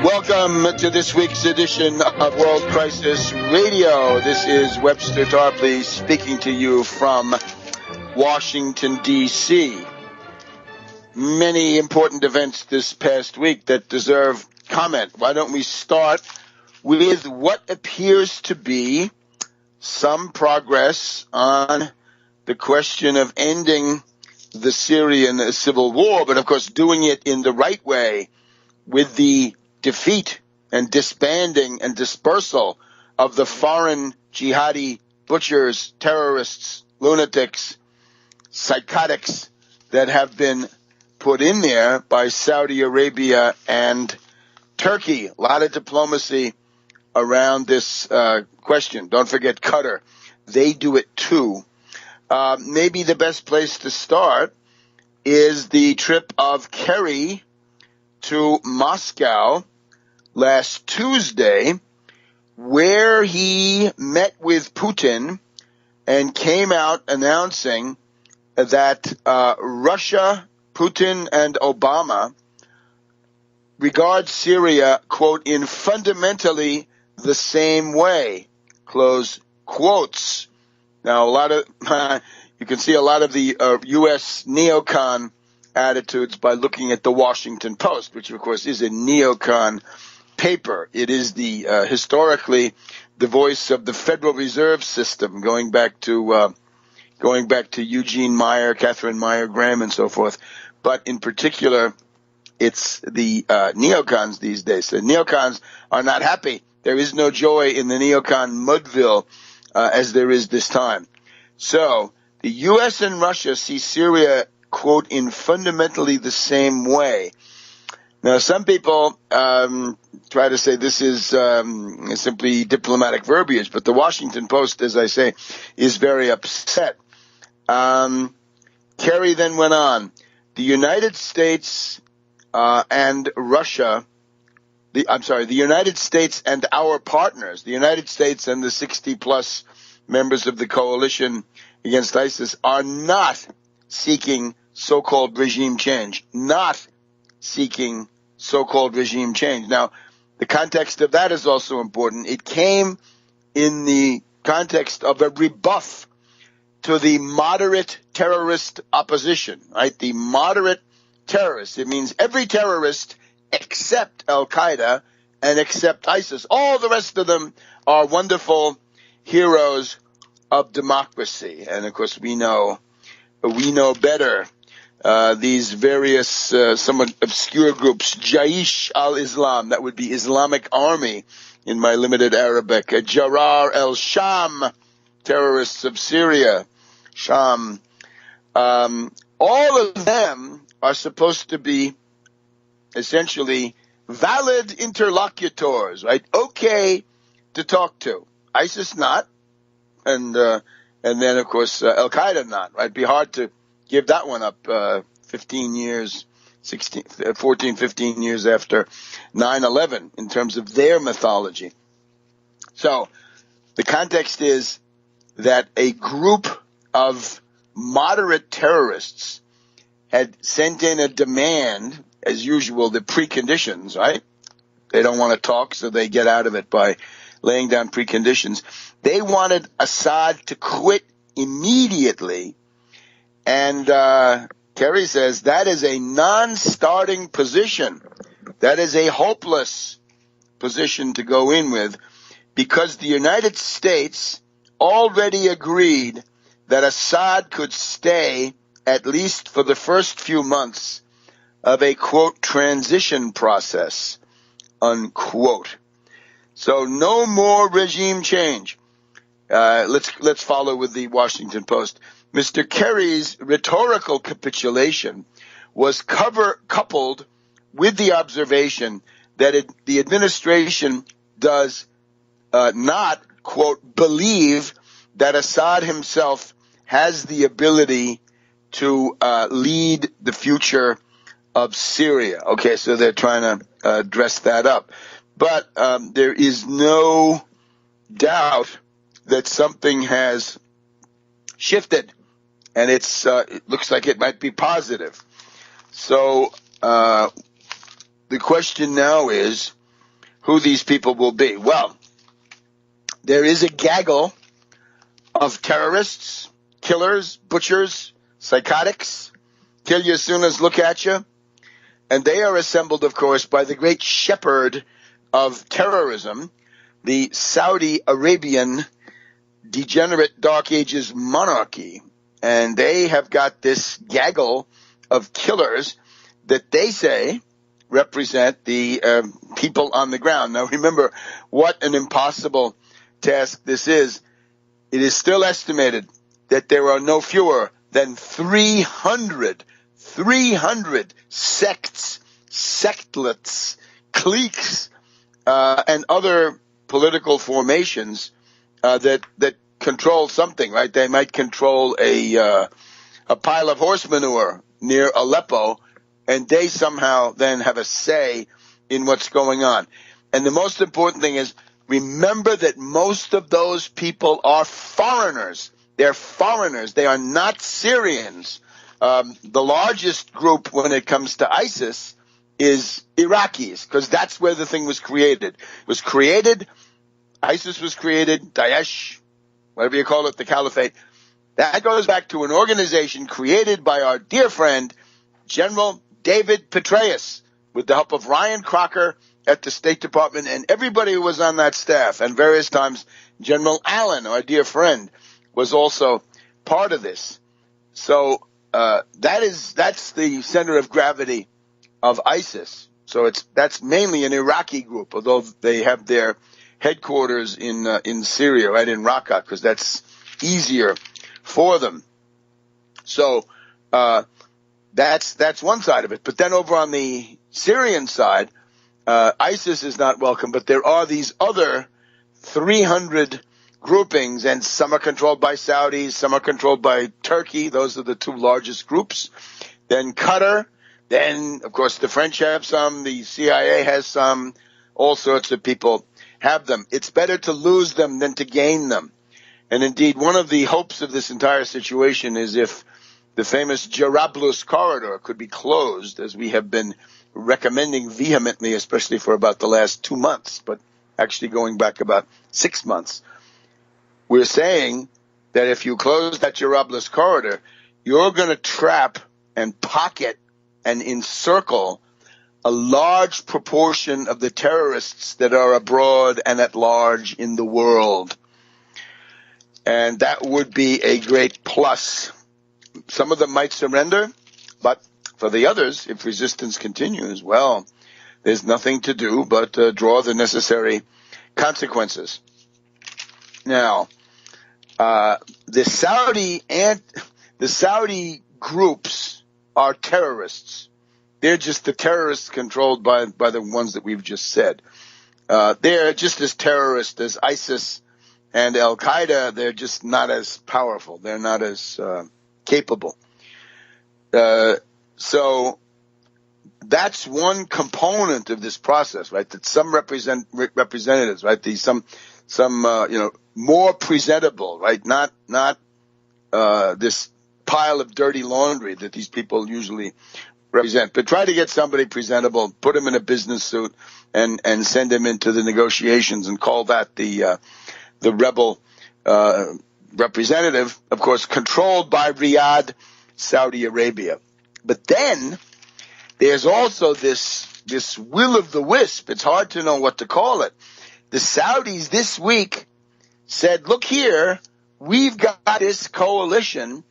Welcome to this week's edition of World Crisis Radio. This is Webster Tarpley speaking to you from Washington, D.C. Many important events this past week that deserve comment. Why don't we start with what appears to be some progress on the question of ending the Syrian civil war, but of course doing it in the right way, with the defeat and disbanding and dispersal of the foreign jihadi butchers, terrorists, lunatics, psychotics that have been put in there by Saudi Arabia and Turkey. A lot of diplomacy around this question. Don't forget Qatar. They do it too. Maybe the best place to start is the trip of Kerry to Moscow last Tuesday, where he met with Putin and came out announcing that Russia, Putin, and Obama regard Syria, quote, in fundamentally the same way, close quotes. Now, you can see a lot of the U.S. neocon attitudes by looking at the Washington Post, which of course is a neocon paper. It is the historically the voice of the Federal Reserve System, going back to Eugene Meyer, Catherine Meyer Graham, and so forth. But in particular, it's the neocons these days. The neocons are not happy. There is no joy in the neocon Mudville as there is this time. So the U.S. and Russia see Syria, quote, in fundamentally the same way. Now, some people try to say this is simply diplomatic verbiage, but the Washington Post, as I say, is very upset. Kerry then went on. The United States and Russia, the United States and our partners, the United States and the 60-plus members of the coalition against ISIS are not seeking so-called regime change, not seeking so-called regime change. Now, the context of that is also important. It came in the context of a rebuff to the moderate terrorist opposition, right? The moderate terrorists. It means every terrorist except Al-Qaeda and except ISIS. All the rest of them are wonderful heroes of democracy. And of course, we know better. These various somewhat obscure groups, Jaish al-Islam, that would be Islamic Army in my limited Arabic, Jarar al-Sham, terrorists of Syria, Sham. All of them are supposed to be essentially valid interlocutors, right? Okay to talk to. ISIS not, and then of course Al-Qaeda not, right? It'd be hard to give that one up 15 years after 9/11 in terms of their mythology. So the context is that a group of moderate terrorists had sent in a demand, as usual, the preconditions, right? They don't want to talk, so they get out of it by laying down preconditions. They wanted Assad to quit immediately. And Kerry says that is a non-starting position. That is a hopeless position to go in with, because the United States already agreed that Assad could stay at least for the first few months of a, quote, transition process, unquote. So no more regime change. Let's follow with the Washington Post. Mr. Kerry's rhetorical capitulation was coupled with the observation that the administration does not, quote, believe that Assad himself has the ability to lead the future of Syria. Okay, so they're trying to dress that up. But there is no doubt that something has shifted, and it looks like it might be positive. So the question now is, who these people will be. Well, there is a gaggle of terrorists, killers, butchers, psychotics, kill you as soon as look at you. And they are assembled, of course, by the great shepherd of terrorism, the Saudi Arabian degenerate Dark Ages monarchy. And they have got this gaggle of killers that they say represent the people on the ground. Now, remember what an impossible task this is. It is still estimated that there are no fewer than 300 sects, sectlets, cliques, and other political formations that control something, right? They might control a pile of horse manure near Aleppo, and they somehow then have a say in what's going on. And the most important thing is, remember that most of those people are foreigners. They're foreigners. They are not Syrians. The largest group when it comes to ISIS is Iraqis, because that's where the thing was created. It was created, ISIS was created, Daesh, whatever you call it, the caliphate. That goes back to an organization created by our dear friend, General David Petraeus, with the help of Ryan Crocker at the State Department and everybody who was on that staff. And various times, General Allen, our dear friend, was also part of this. So that's the center of gravity of ISIS. So that's mainly an Iraqi group, although they have their headquarters in Syria, right in Raqqa, because that's easier for them. So that's one side of it. But then over on the Syrian side, ISIS is not welcome, but there are these other 300 groupings, and some are controlled by Saudis, some are controlled by Turkey. Those are the two largest groups. Then Qatar, then, of course, the French have some, the CIA has some, all sorts of people have them. It's better to lose them than to gain them. And indeed, one of the hopes of this entire situation is if the famous Jarablus corridor could be closed, as we have been recommending vehemently, especially for about the last 2 months, but actually going back about 6 months. We're saying that if you close that Jarablus corridor, you're going to trap and pocket and encircle a large proportion of the terrorists that are abroad and at large in the world. And that would be a great plus. Some of them might surrender, but for the others, if resistance continues, well, there's nothing to do but draw the necessary consequences. Now, the Saudi groups are terrorists. They're just the terrorists controlled by the ones that we've just said. They're just as terrorist as ISIS and Al-Qaeda. They're just not as powerful. They're not as capable. So that's one component of this process, right? That some representatives, right? Some more presentable, right? Not this pile of dirty laundry that these people usually represent, but try to get somebody presentable, put him in a business suit, and send him into the negotiations, and call that the rebel representative, of course, controlled by Riyadh, Saudi Arabia. But then there's also this will of the wisp. It's hard to know what to call it. The Saudis this week said, look here, we've got this coalition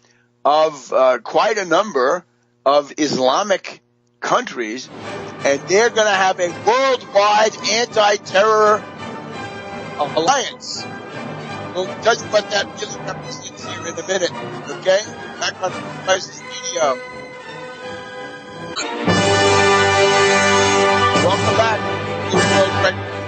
of quite a number of Islamic countries, and they're going to have a worldwide anti-terror alliance. We'll tell you what that really represents here in a minute, okay? Back on the Crisis Radio. Welcome back to World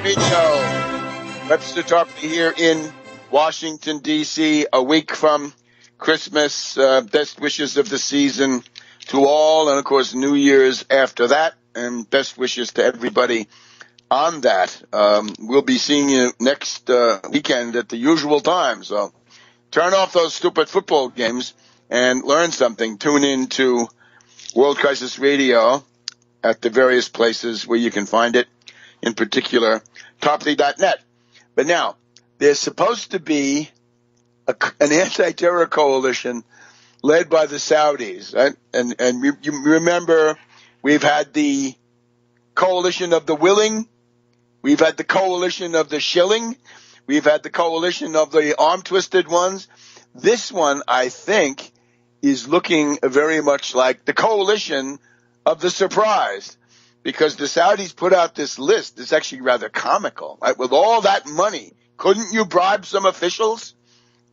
Crisis Radio. Webster Tarpley here in Washington, D.C., a week from Christmas. Best wishes of the season to all, and of course New Year's after that, and best wishes to everybody on that. We'll be seeing you next weekend at the usual time, so turn off those stupid football games and learn something. Tune in to World Crisis Radio at the various places where you can find it. in particular, Tarpley.net. But now, there's supposed to be an anti-terror coalition led by the Saudis, right? And you remember we've had the coalition of the willing, we've had the coalition of the shilling, we've had the coalition of the arm-twisted ones. This one, I think, is looking very much like the coalition of the surprised, because the Saudis put out this list. It's actually rather comical, right? With all that money, couldn't you bribe some officials?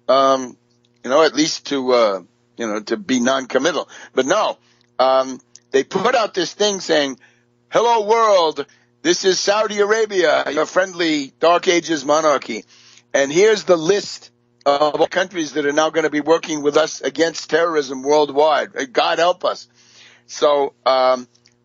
At least to be non-committal. But no, they put out this thing saying, "Hello world, this is Saudi Arabia, your friendly Dark Ages monarchy. And here's the list of all countries that are now going to be working with us against terrorism worldwide. God help us." So,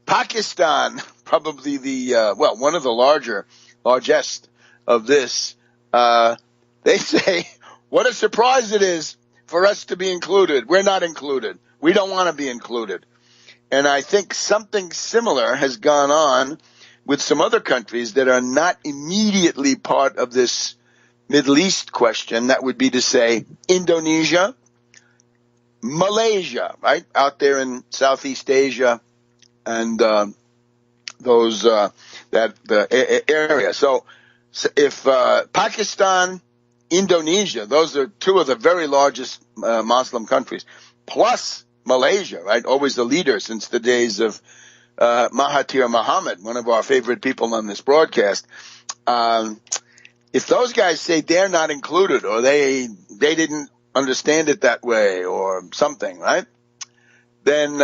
Pakistan, probably one of the largest of this, they say, what a surprise it is for us to be included. We're not included. We don't want to be included. And I think something similar has gone on with some other countries that are not immediately part of this Middle East question. That would be to say Indonesia, Malaysia, right, out there in Southeast Asia, and the area. So if Pakistan, Indonesia, those are two of the very largest Muslim countries, plus Malaysia, right, always the leader since the days of Mahathir Mohamad, one of our favorite people on this broadcast. If those guys say they're not included, or they didn't understand it that way or something, right, then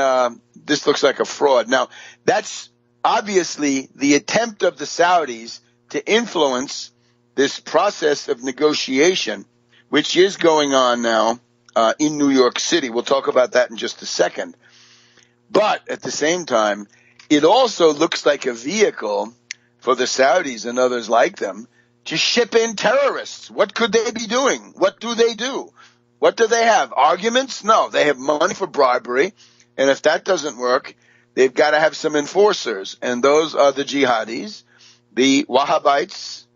this looks like a fraud. Now, that's obviously the attempt of the Saudis to influence this process of negotiation, which is going on now in New York City. We'll talk about that in just a second. But at the same time, it also looks like a vehicle for the Saudis and others like them to ship in terrorists. What could they be doing? What do they do? What do they have? Arguments? No, they have money for bribery. And if that doesn't work, they've got to have some enforcers. And those are the jihadis, the Wahhabites,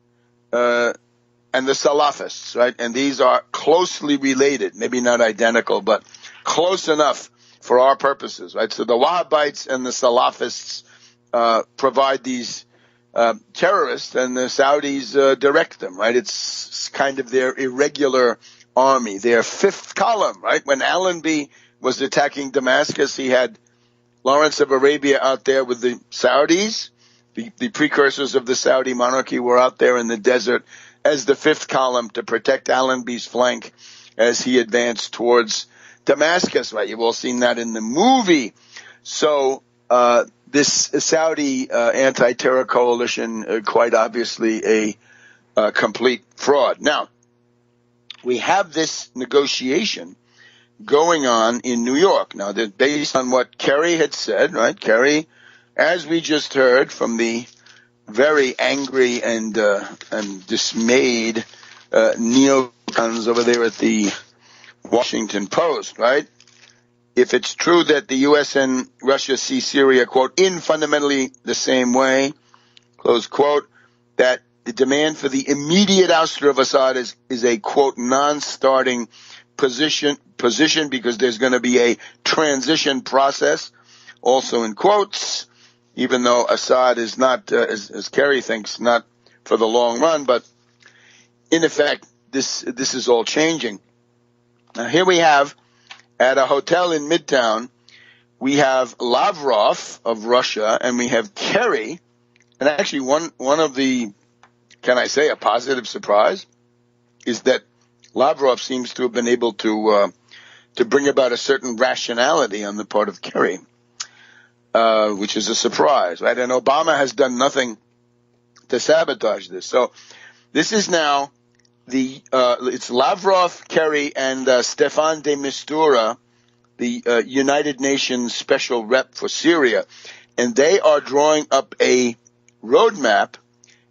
and the Salafists, right? And these are closely related, maybe not identical, but close enough for our purposes, right? So the Wahhabites and the Salafists provide these terrorists, and the Saudis direct them, right? It's kind of their irregular army, their fifth column, right? When Allenby was attacking Damascus, he had Lawrence of Arabia out there with the Saudis. The precursors of the Saudi monarchy were out there in the desert as the fifth column to protect Allenby's flank as he advanced towards Damascus, right? You've all seen that in the movie. So this Saudi anti-terror coalition, quite obviously a complete fraud. Now, we have this negotiation going on in New York. Now, based on what Kerry had said, right? Kerry, as we just heard from the very angry and dismayed neocons over there at the Washington Post, right? If it's true that the U.S. and Russia see Syria, quote, in fundamentally the same way, close quote, that the demand for the immediate ouster of Assad is a, quote, non-starting position because there's going to be a transition process, also in quotes, even though Assad is not, as Kerry thinks, not for the long run, but in effect, this is all changing. Now, here we have, at a hotel in Midtown, we have Lavrov of Russia, and we have Kerry, and actually one of the, can I say, a positive surprise, is that Lavrov seems to have been able to bring about a certain rationality on the part of Kerry, which is a surprise, right? And Obama has done nothing to sabotage this. So this is now it's Lavrov, Kerry, and Stefan de Mistura, the United Nations special rep for Syria, and they are drawing up a roadmap,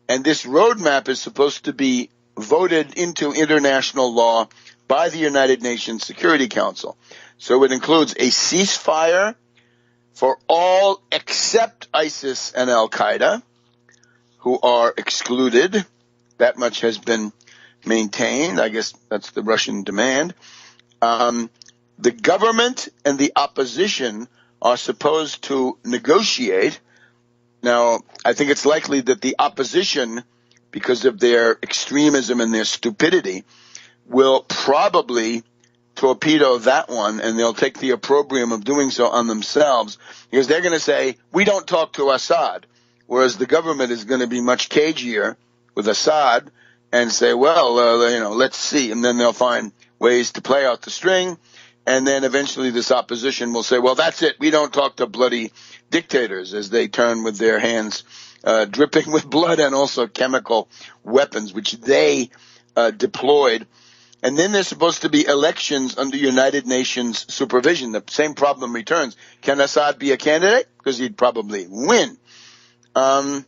and this roadmap is supposed to be voted into international law by the United Nations Security Council. So it includes a ceasefire for all except ISIS and Al-Qaeda, who are excluded. That much has been maintained. I guess that's the Russian demand. The government and the opposition are supposed to negotiate. Now, I think it's likely that the opposition, because of their extremism and their stupidity, will probably torpedo that one, and they'll take the opprobrium of doing so on themselves, because they're going to say, we don't talk to Assad, whereas the government is going to be much cagier with Assad and say, well, let's see, and then they'll find ways to play out the string, and then eventually this opposition will say, well, that's it, we don't talk to bloody dictators, as they turn with their hands dripping with blood and also chemical weapons, which they deployed. And then there's supposed to be elections under United Nations supervision. The same problem returns. Can Assad be a candidate? Because he'd probably win. The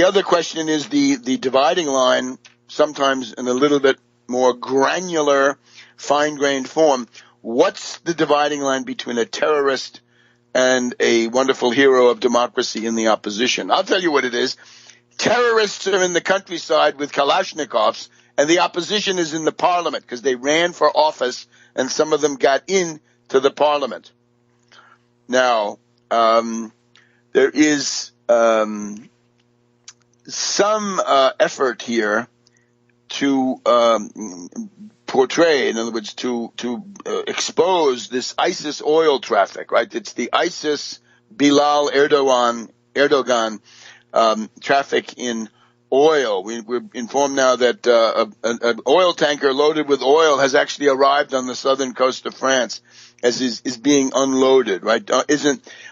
other question is the dividing line, sometimes in a little bit more granular, fine-grained form. What's the dividing line between a terrorist and a wonderful hero of democracy in the opposition? I'll tell you what it is. Terrorists are in the countryside with Kalashnikovs, and the opposition is in the parliament because they ran for office, and some of them got into the parliament. Now, there is some effort here to portray, in other words, to expose this ISIS oil traffic, right? It's the ISIS Bilal Erdogan traffic in oil. We're informed now that an oil tanker loaded with oil has actually arrived on the southern coast of France as is being unloaded, right?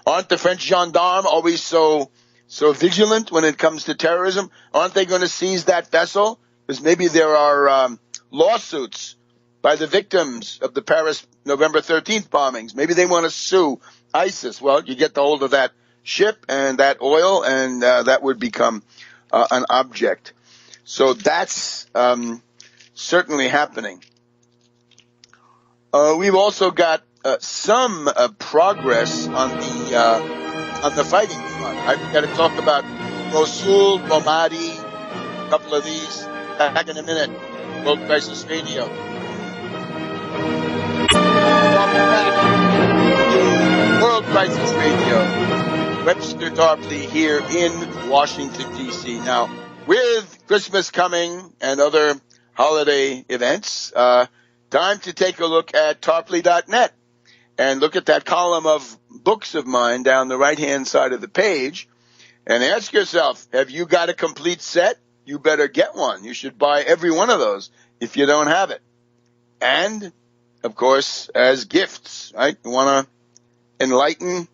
Aren't the French gendarmes always so vigilant when it comes to terrorism? Aren't they going to seize that vessel? Because maybe there are lawsuits by the victims of the Paris November 13th bombings. Maybe they want to sue ISIS. Well, you get the hold of that ship and that oil, and that would become an object. So that's certainly happening. We've also got some progress on the fighting front. I've got to talk about Mosul, Ramadi, a couple of these back in a minute. World Crisis Radio. World Crisis Radio. Webster Tarpley here in Washington, D.C. Now, with Christmas coming and other holiday events, time to take a look at Tarpley.net and look at that column of books of mine down the right-hand side of the page and ask yourself, have you got a complete set? You better get one. You should buy every one of those if you don't have it. And, of course, as gifts, right? You want to enlighten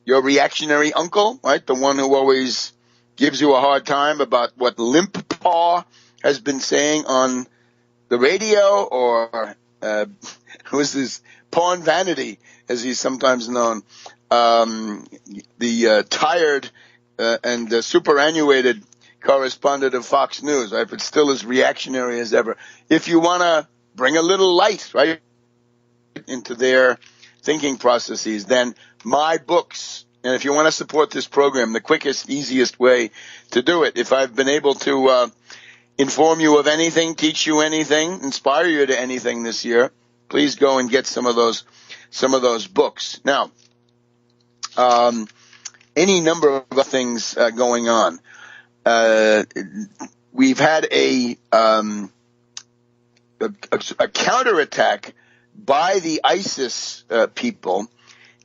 your reactionary uncle, right? The one who always gives you a hard time about what Limp Paw has been saying on the radio, or who's this Pawn Vanity, as he's sometimes known, the tired and superannuated correspondent of Fox News, right? But still as reactionary as ever. If you want to bring a little light, right, into their thinking processes, then my books. And if you want to support this program, the quickest, easiest way to do it, if I've been able to inform you of anything, teach you anything, inspire you to anything this year, please go and get some of those books. Now, any number of things going on. We've had a counterattack by the ISIS people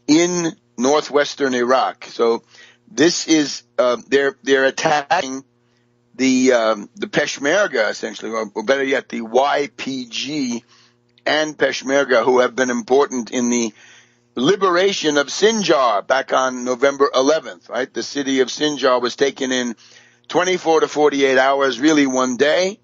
in northwestern Iraq. So this is they're attacking the Peshmerga, essentially, or better yet, the YPG and Peshmerga, who have been important in the liberation of Sinjar back on November 11th, right? The city of Sinjar was taken in 24 to 48 hours, really one day.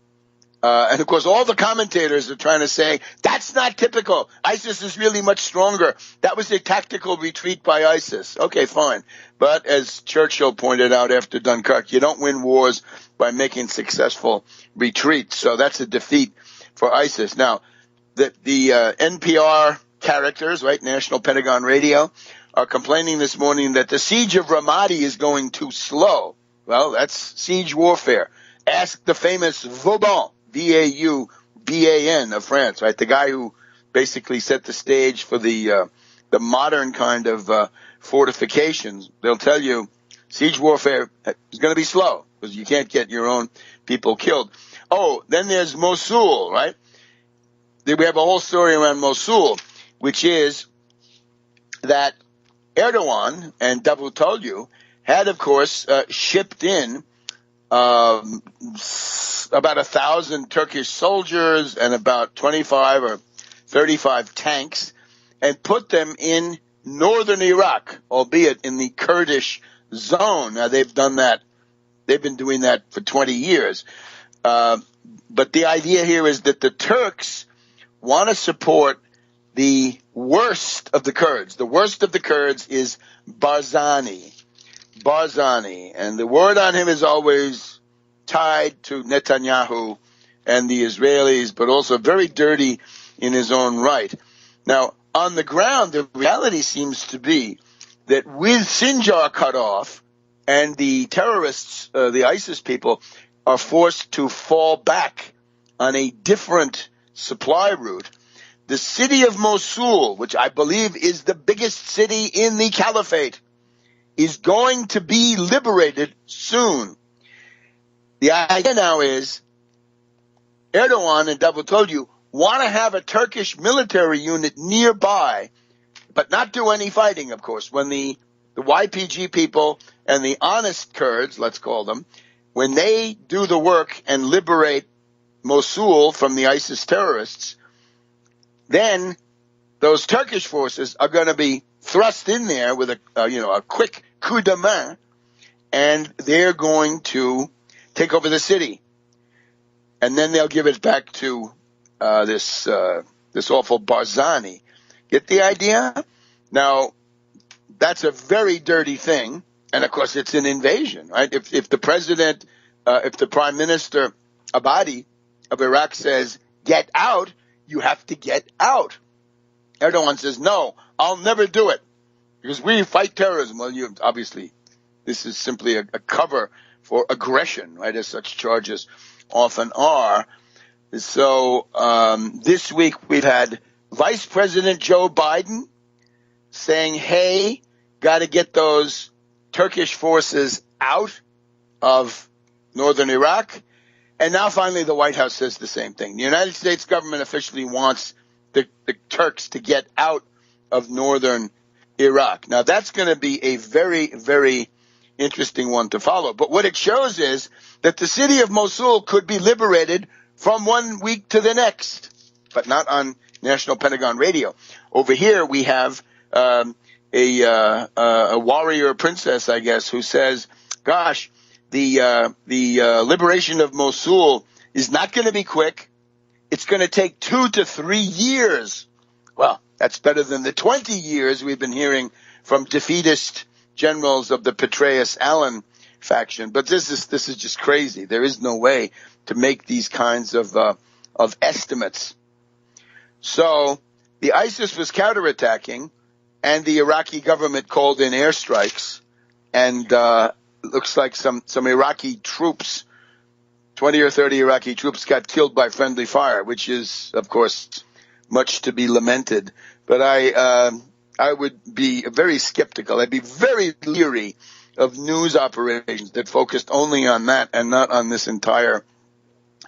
And of course, all the commentators are trying to say, that's not typical. ISIS is really much stronger. That was a tactical retreat by ISIS. Okay, fine. But as Churchill pointed out after Dunkirk, you don't win wars by making successful retreats. So that's a defeat for ISIS. Now, the NPR characters, right, National Pentagon Radio, are complaining this morning that the siege of Ramadi is going too slow. Well, that's siege warfare. Ask the famous Vauban, V-A-U-B-A-N of France, right? The guy who basically set the stage for the modern kind of fortifications. They'll tell you siege warfare is going to be slow because you can't get your own people killed. Oh, then there's Mosul, right? We have a whole story around Mosul, which is that Erdogan and Davutoglu had, of course, shipped in about 1,000 Turkish soldiers and about 25 or 35 tanks and put them in northern Iraq, albeit in the Kurdish zone. Now, they've done that. They've been doing that for 20 years. But the idea here is that the Turks want to support the worst of the Kurds. The worst of the Kurds is Barzani. And the word on him is always tied to Netanyahu and the Israelis, but also very dirty in his own right. Now, on the ground, the reality seems to be that with Sinjar cut off and the terrorists, the ISIS people, are forced to fall back on a different supply route, the city of Mosul, which I believe is the biggest city in the caliphate, is going to be liberated soon. The idea now is Erdogan and Davutoglu want to have a Turkish military unit nearby, but not do any fighting, of course. When the YPG people and the honest Kurds, let's call them, when they do the work and liberate Mosul from the ISIS terrorists, then those Turkish forces are going to be thrust in there with a quick coup de main, and they're going to take over the city, and then they'll give it back to this awful Barzani. Get the idea? Now, that's a very dirty thing, and of course, it's an invasion, right? If the president, if the prime minister Abadi of Iraq says get out, you have to get out. Erdogan says, no, I'll never do it because we fight terrorism. Well, obviously, this is simply a cover for aggression, right, as such charges often are. So this week we've had Vice President Joe Biden saying, hey, got to get those Turkish forces out of northern Iraq. And now finally the White House says the same thing. The United States government officially wants the Turks to get out of northern Iraq. Now that's going to be a very, very interesting one to follow. But what it shows is that the city of Mosul could be liberated from one week to the next, but not on National Pentagon Radio. Over here we have a warrior princess, I guess, who says, gosh, the liberation of Mosul is not going to be quick. It's going to take 2 to 3 years. Well, that's better than the 20 years we've been hearing from defeatist generals of the Petraeus-Allen faction. But this is just crazy. There is no way to make these kinds of estimates. So the ISIS was counterattacking, and the Iraqi government called in airstrikes, and looks like some Iraqi troops, 20 or 30 Iraqi troops got killed by friendly fire, which is, of course, much to be lamented. But I would be very skeptical. I'd be very leery of news operations that focused only on that and not on this entire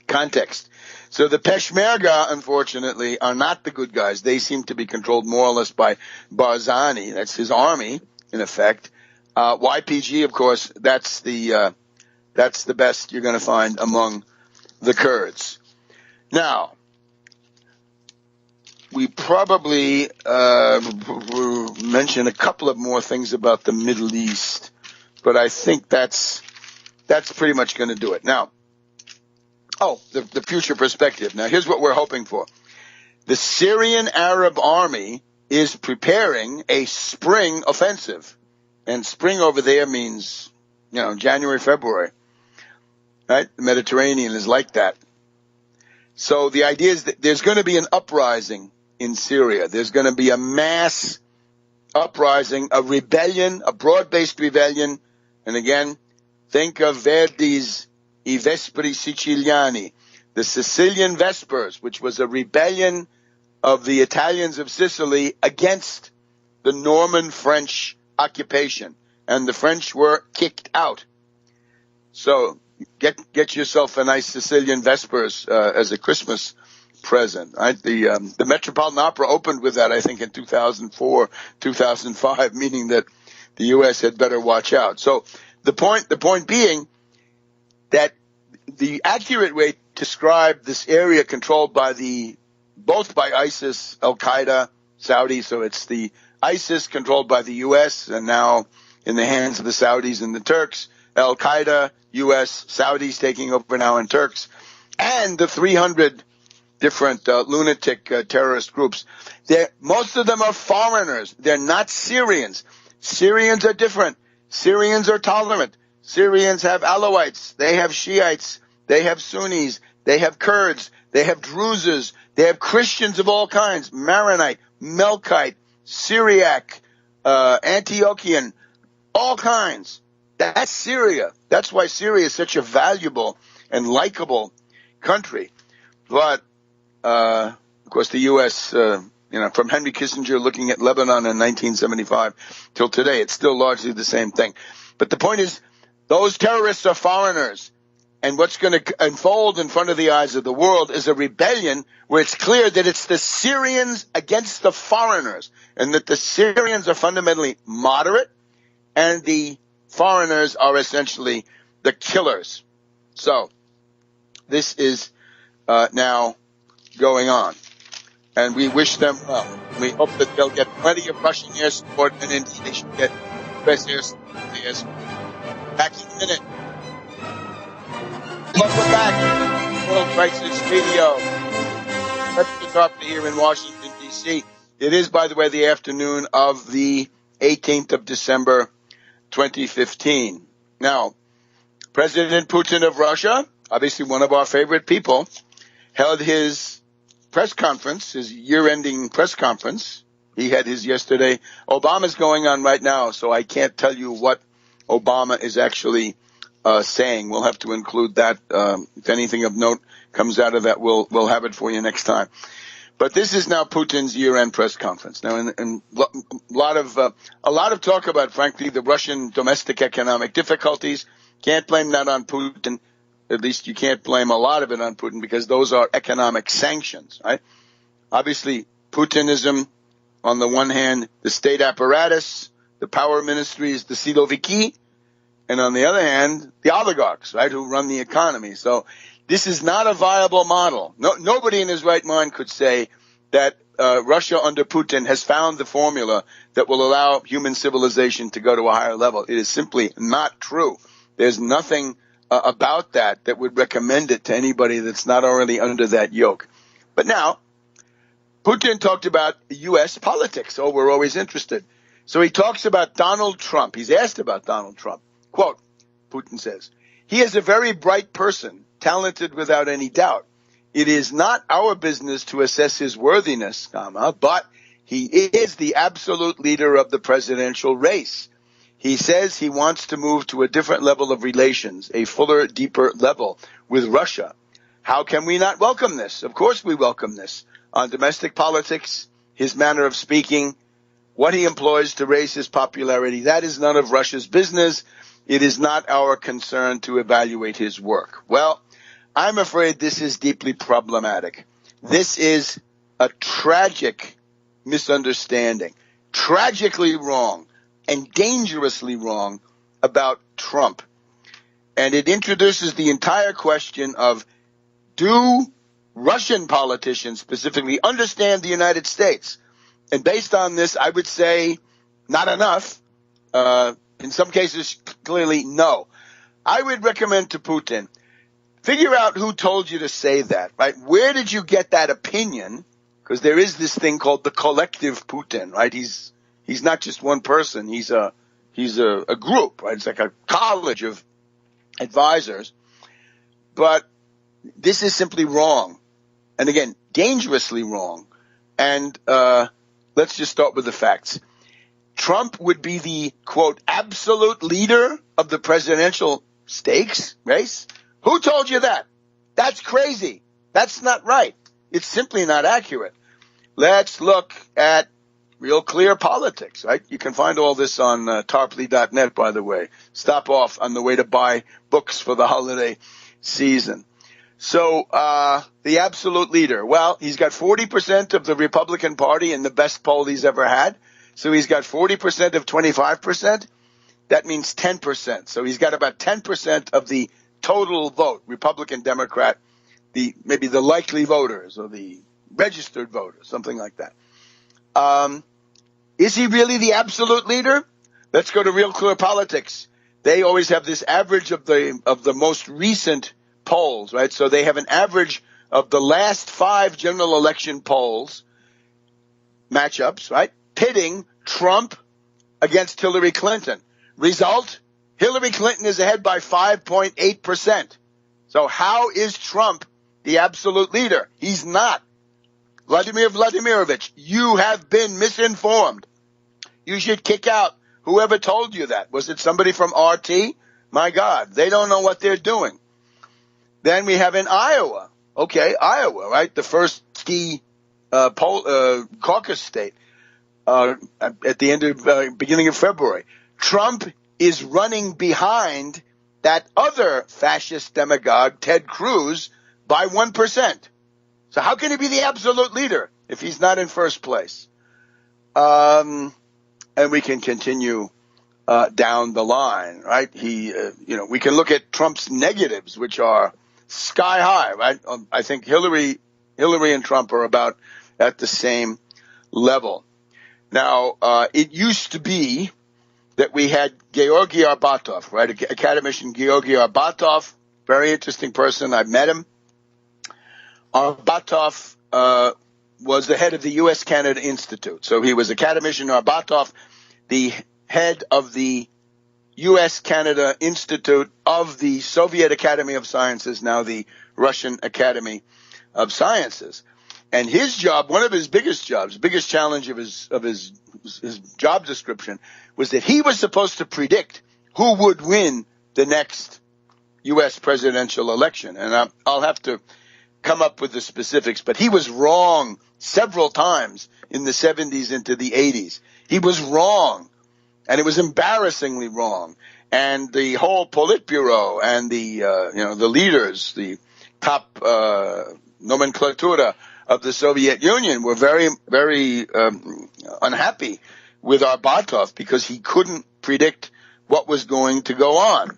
context. So the Peshmerga, unfortunately, are not the good guys. They seem to be controlled more or less by Barzani. That's his army, in effect. YPG, of course, that's the best you're going to find among the Kurds. Now, we probably mention a couple of more things about the Middle East, but I think that's pretty much going to do it. Now, the future perspective. Now, here's what we're hoping for. The Syrian Arab army is preparing a spring offensive. And spring over there means, January, February. Right? The Mediterranean is like that. So the idea is that there's going to be an uprising in Syria. There's going to be a mass uprising, a rebellion, a broad-based rebellion. And again, think of Verdi's I Vespri Siciliani, the Sicilian Vespers, which was a rebellion of the Italians of Sicily against the Norman French occupation. And the French were kicked out. So get yourself a nice Sicilian Vespers as a Christmas present. Right? The Metropolitan Opera opened with that, I think, in 2004, 2005, meaning that the U.S. had better watch out. So the point being that the accurate way to describe this area controlled by both by ISIS, Al-Qaeda, Saudi, so it's the ISIS controlled by the U.S. and now in the hands of the Saudis and the Turks, Al-Qaeda, U.S., Saudis taking over now and Turks, and the 300 different lunatic terrorist groups. Most of them are foreigners. They're not Syrians. Syrians are different. Syrians are tolerant. Syrians have Alawites. They have Shiites. They have Sunnis. They have Kurds. They have Druzes. They have Christians of all kinds, Maronite, Melkite, Syriac, Antiochian, all kinds. That's Syria. That's why Syria is such a valuable and likable country. But, of course, the U.S., from Henry Kissinger looking at Lebanon in 1975 till today, it's still largely the same thing. But the point is, those terrorists are foreigners. And what's going to unfold in front of the eyes of the world is a rebellion where it's clear that it's the Syrians against the foreigners, and that the Syrians are fundamentally moderate and the foreigners are essentially the killers. So this is now going on, and we wish them well. We hope that they'll get plenty of Russian air support, and indeed they should get U.S. air support. Back in a minute. Welcome back. World Crisis Radio. Webster Tarpley here in Washington, D.C. It is, by the way, the afternoon of the 18th of December, 2015. Now, President Putin of Russia, obviously one of our favorite people, held his press conference, his year-ending press conference. He had his yesterday. Obama's going on right now, so I can't tell you what Obama is actually saying. We'll have to include that. If anything of note comes out of that, we'll have it for you next time. But this is now Putin's year-end press conference. Now, and a lot of talk about, frankly, the Russian domestic economic difficulties. Can't blame that on Putin. At least you can't blame a lot of it on Putin, because those are economic sanctions, right? Obviously, Putinism, on the one hand, the state apparatus, the power ministries, the Siloviki, and on the other hand, the oligarchs, right, who run the economy. So this is not a viable model. Nobody in his right mind could say that Russia under Putin has found the formula that will allow human civilization to go to a higher level. It is simply not true. There's nothing about that would recommend it to anybody that's not already under that yoke. But now, Putin talked about U.S. politics. Oh, we're always interested. So he talks about Donald Trump. He's asked about Donald Trump. Quote, Putin says, "He is a very bright person, talented without any doubt. It is not our business to assess his worthiness, but he is the absolute leader of the presidential race. He says he wants to move to a different level of relations, a fuller, deeper level with Russia. How can we not welcome this? Of course we welcome this. On domestic politics, his manner of speaking, what he employs to raise his popularity, that is none of Russia's business. It is not our concern to evaluate his work." Well, I'm afraid this is deeply problematic. This is a tragic misunderstanding, tragically wrong and dangerously wrong about Trump. And it introduces the entire question of, do Russian politicians specifically understand the United States? And based on this, I would say not enough. In some cases, clearly no. I would recommend to Putin, figure out who told you to say that, right? Where did you get that opinion? Because there is this thing called the collective Putin, right? He's not just one person. He's a group, right? It's like a college of advisors. But this is simply wrong. And again, dangerously wrong. And let's just start with the facts. Trump would be the, quote, absolute leader of the presidential stakes race? Who told you that? That's crazy. That's not right. It's simply not accurate. Let's look at Real Clear Politics, right? You can find all this on tarpley.net, by the way. Stop off on the way to buy books for the holiday season. So the absolute leader, well, he's got 40% of the Republican Party in the best poll he's ever had. So he's got 40% of 25%. That means 10%. So he's got about 10% of the total vote, Republican, Democrat, maybe the likely voters or the registered voters, something like that. Is he really the absolute leader? Let's go to Real Clear Politics. They always have this average of the most recent polls, right? So they have an average of the last 5 general election polls, matchups, right? Pitting Trump against Hillary Clinton. Result, Hillary Clinton is ahead by 5.8%. So how is Trump the absolute leader? He's not. Vladimir Vladimirovich, you have been misinformed. You should kick out whoever told you that. Was it somebody from RT? My God, they don't know what they're doing. Then we have in Iowa. Okay, Iowa, right? The first ski caucus state at the end of beginning of February. Trump is running behind that other fascist demagogue, Ted Cruz, by 1%. So how can he be the absolute leader if he's not in first place? And we can continue down the line, right? We can look at Trump's negatives, which are sky high, right? I think Hillary and Trump are about at the same level. Now, it used to be that we had Georgy Arbatov, right? Academician Georgy Arbatov, very interesting person. I've met him. Arbatov was the head of the U.S.-Canada Institute. So he was Academician Arbatov, the head of the U.S.-Canada Institute of the Soviet Academy of Sciences, now the Russian Academy of Sciences. And his job, one of his biggest challenge of his job description, was that he was supposed to predict who would win the next U.S. presidential election. And I'll have to come up with the specifics, but he was wrong several times in the 70s into the 80s. He was wrong, and it was embarrassingly wrong. And the whole Politburo and the leaders, the top nomenclatura of the Soviet Union were very, very unhappy with Arbatov because he couldn't predict what was going to go on.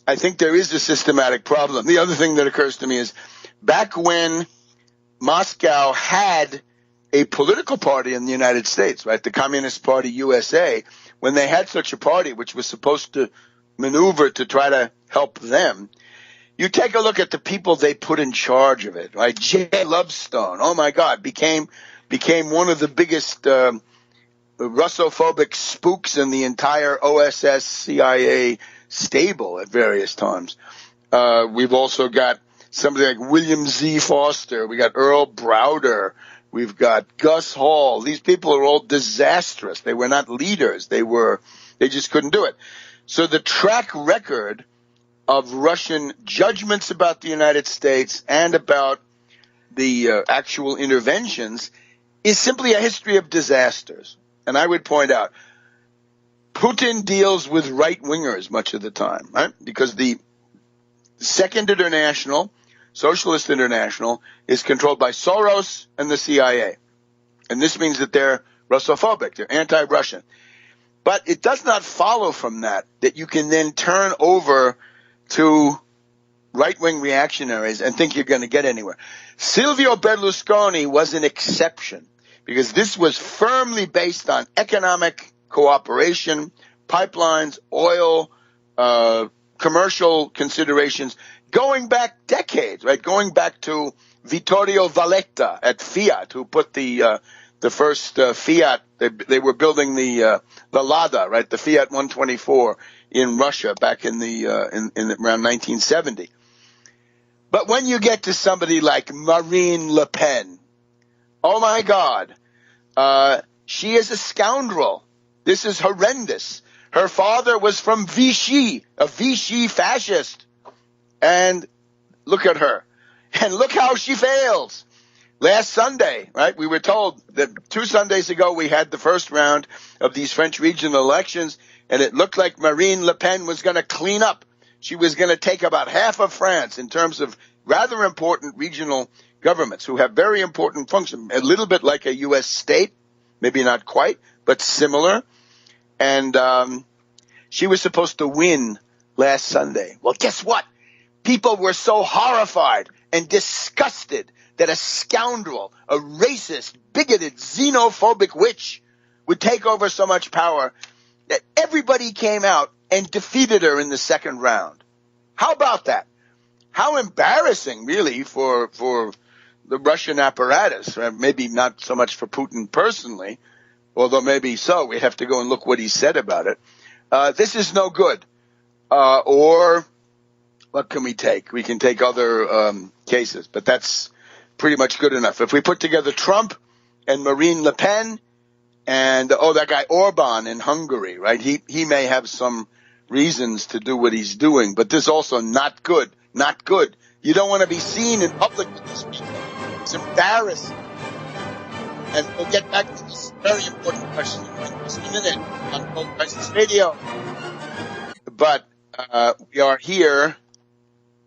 I think there is a systematic problem. The other thing that occurs to me is back when Moscow had a political party in the United States, right, the Communist Party USA, when they had such a party which was supposed to maneuver to try to help them, you take a look at the people they put in charge of it, right? Jay Lovestone, oh my God, became one of the biggest Russophobic spooks in the entire OSS CIA stable at various times. We've also got somebody like William Z. Foster. We got Earl Browder. We've got Gus Hall. These people are all disastrous. They were not leaders. They just couldn't do it. So the track record of Russian judgments about the United States and about the actual interventions is simply a history of disasters. And I would point out, Putin deals with right-wingers much of the time, right? Because the Second International, Socialist International, is controlled by Soros and the CIA. And this means that they're Russophobic, they're anti-Russian. But it does not follow from that you can then turn over to right-wing reactionaries and think you're going to get anywhere. Silvio Berlusconi was an exception because this was firmly based on economic cooperation, pipelines, oil, commercial considerations, going back decades, right? Going back to Vittorio Valletta at Fiat, who put the first Fiat. They were building the Lada, right? The Fiat 124 in Russia back in around 1970. But when you get to somebody like Marine Le Pen, oh my God, She is a scoundrel. This is horrendous. Her father was from Vichy, a Vichy fascist. And look at her. And look how she fails. Last Sunday, right, we were told that 2 Sundays ago we had the first round of these French regional elections, and it looked like Marine Le Pen was going to clean up. She was going to take about half of France in terms of rather important regional governments who have very important functions, a little bit like a U.S. state, maybe not quite, but similar. And she was supposed to win last Sunday. Well, guess what? People were so horrified and disgusted that a scoundrel, a racist, bigoted, xenophobic witch would take over so much power that everybody came out and defeated her in the second round. How about that? How embarrassing, really, for the Russian apparatus. Maybe not so much for Putin personally, although maybe so. We have to go and look what he said about it. This is no good. Or what can we take? We can take other cases, but that's pretty much good enough. If we put together Trump and Marine Le Pen and, that guy Orban in Hungary, right? He may have some reasons to do what he's doing, but this is also not good. Not good. You don't want to be seen in public with these people. It's embarrassing. And we'll get back to this very important question in just a minute on World Crisis Radio. But we are here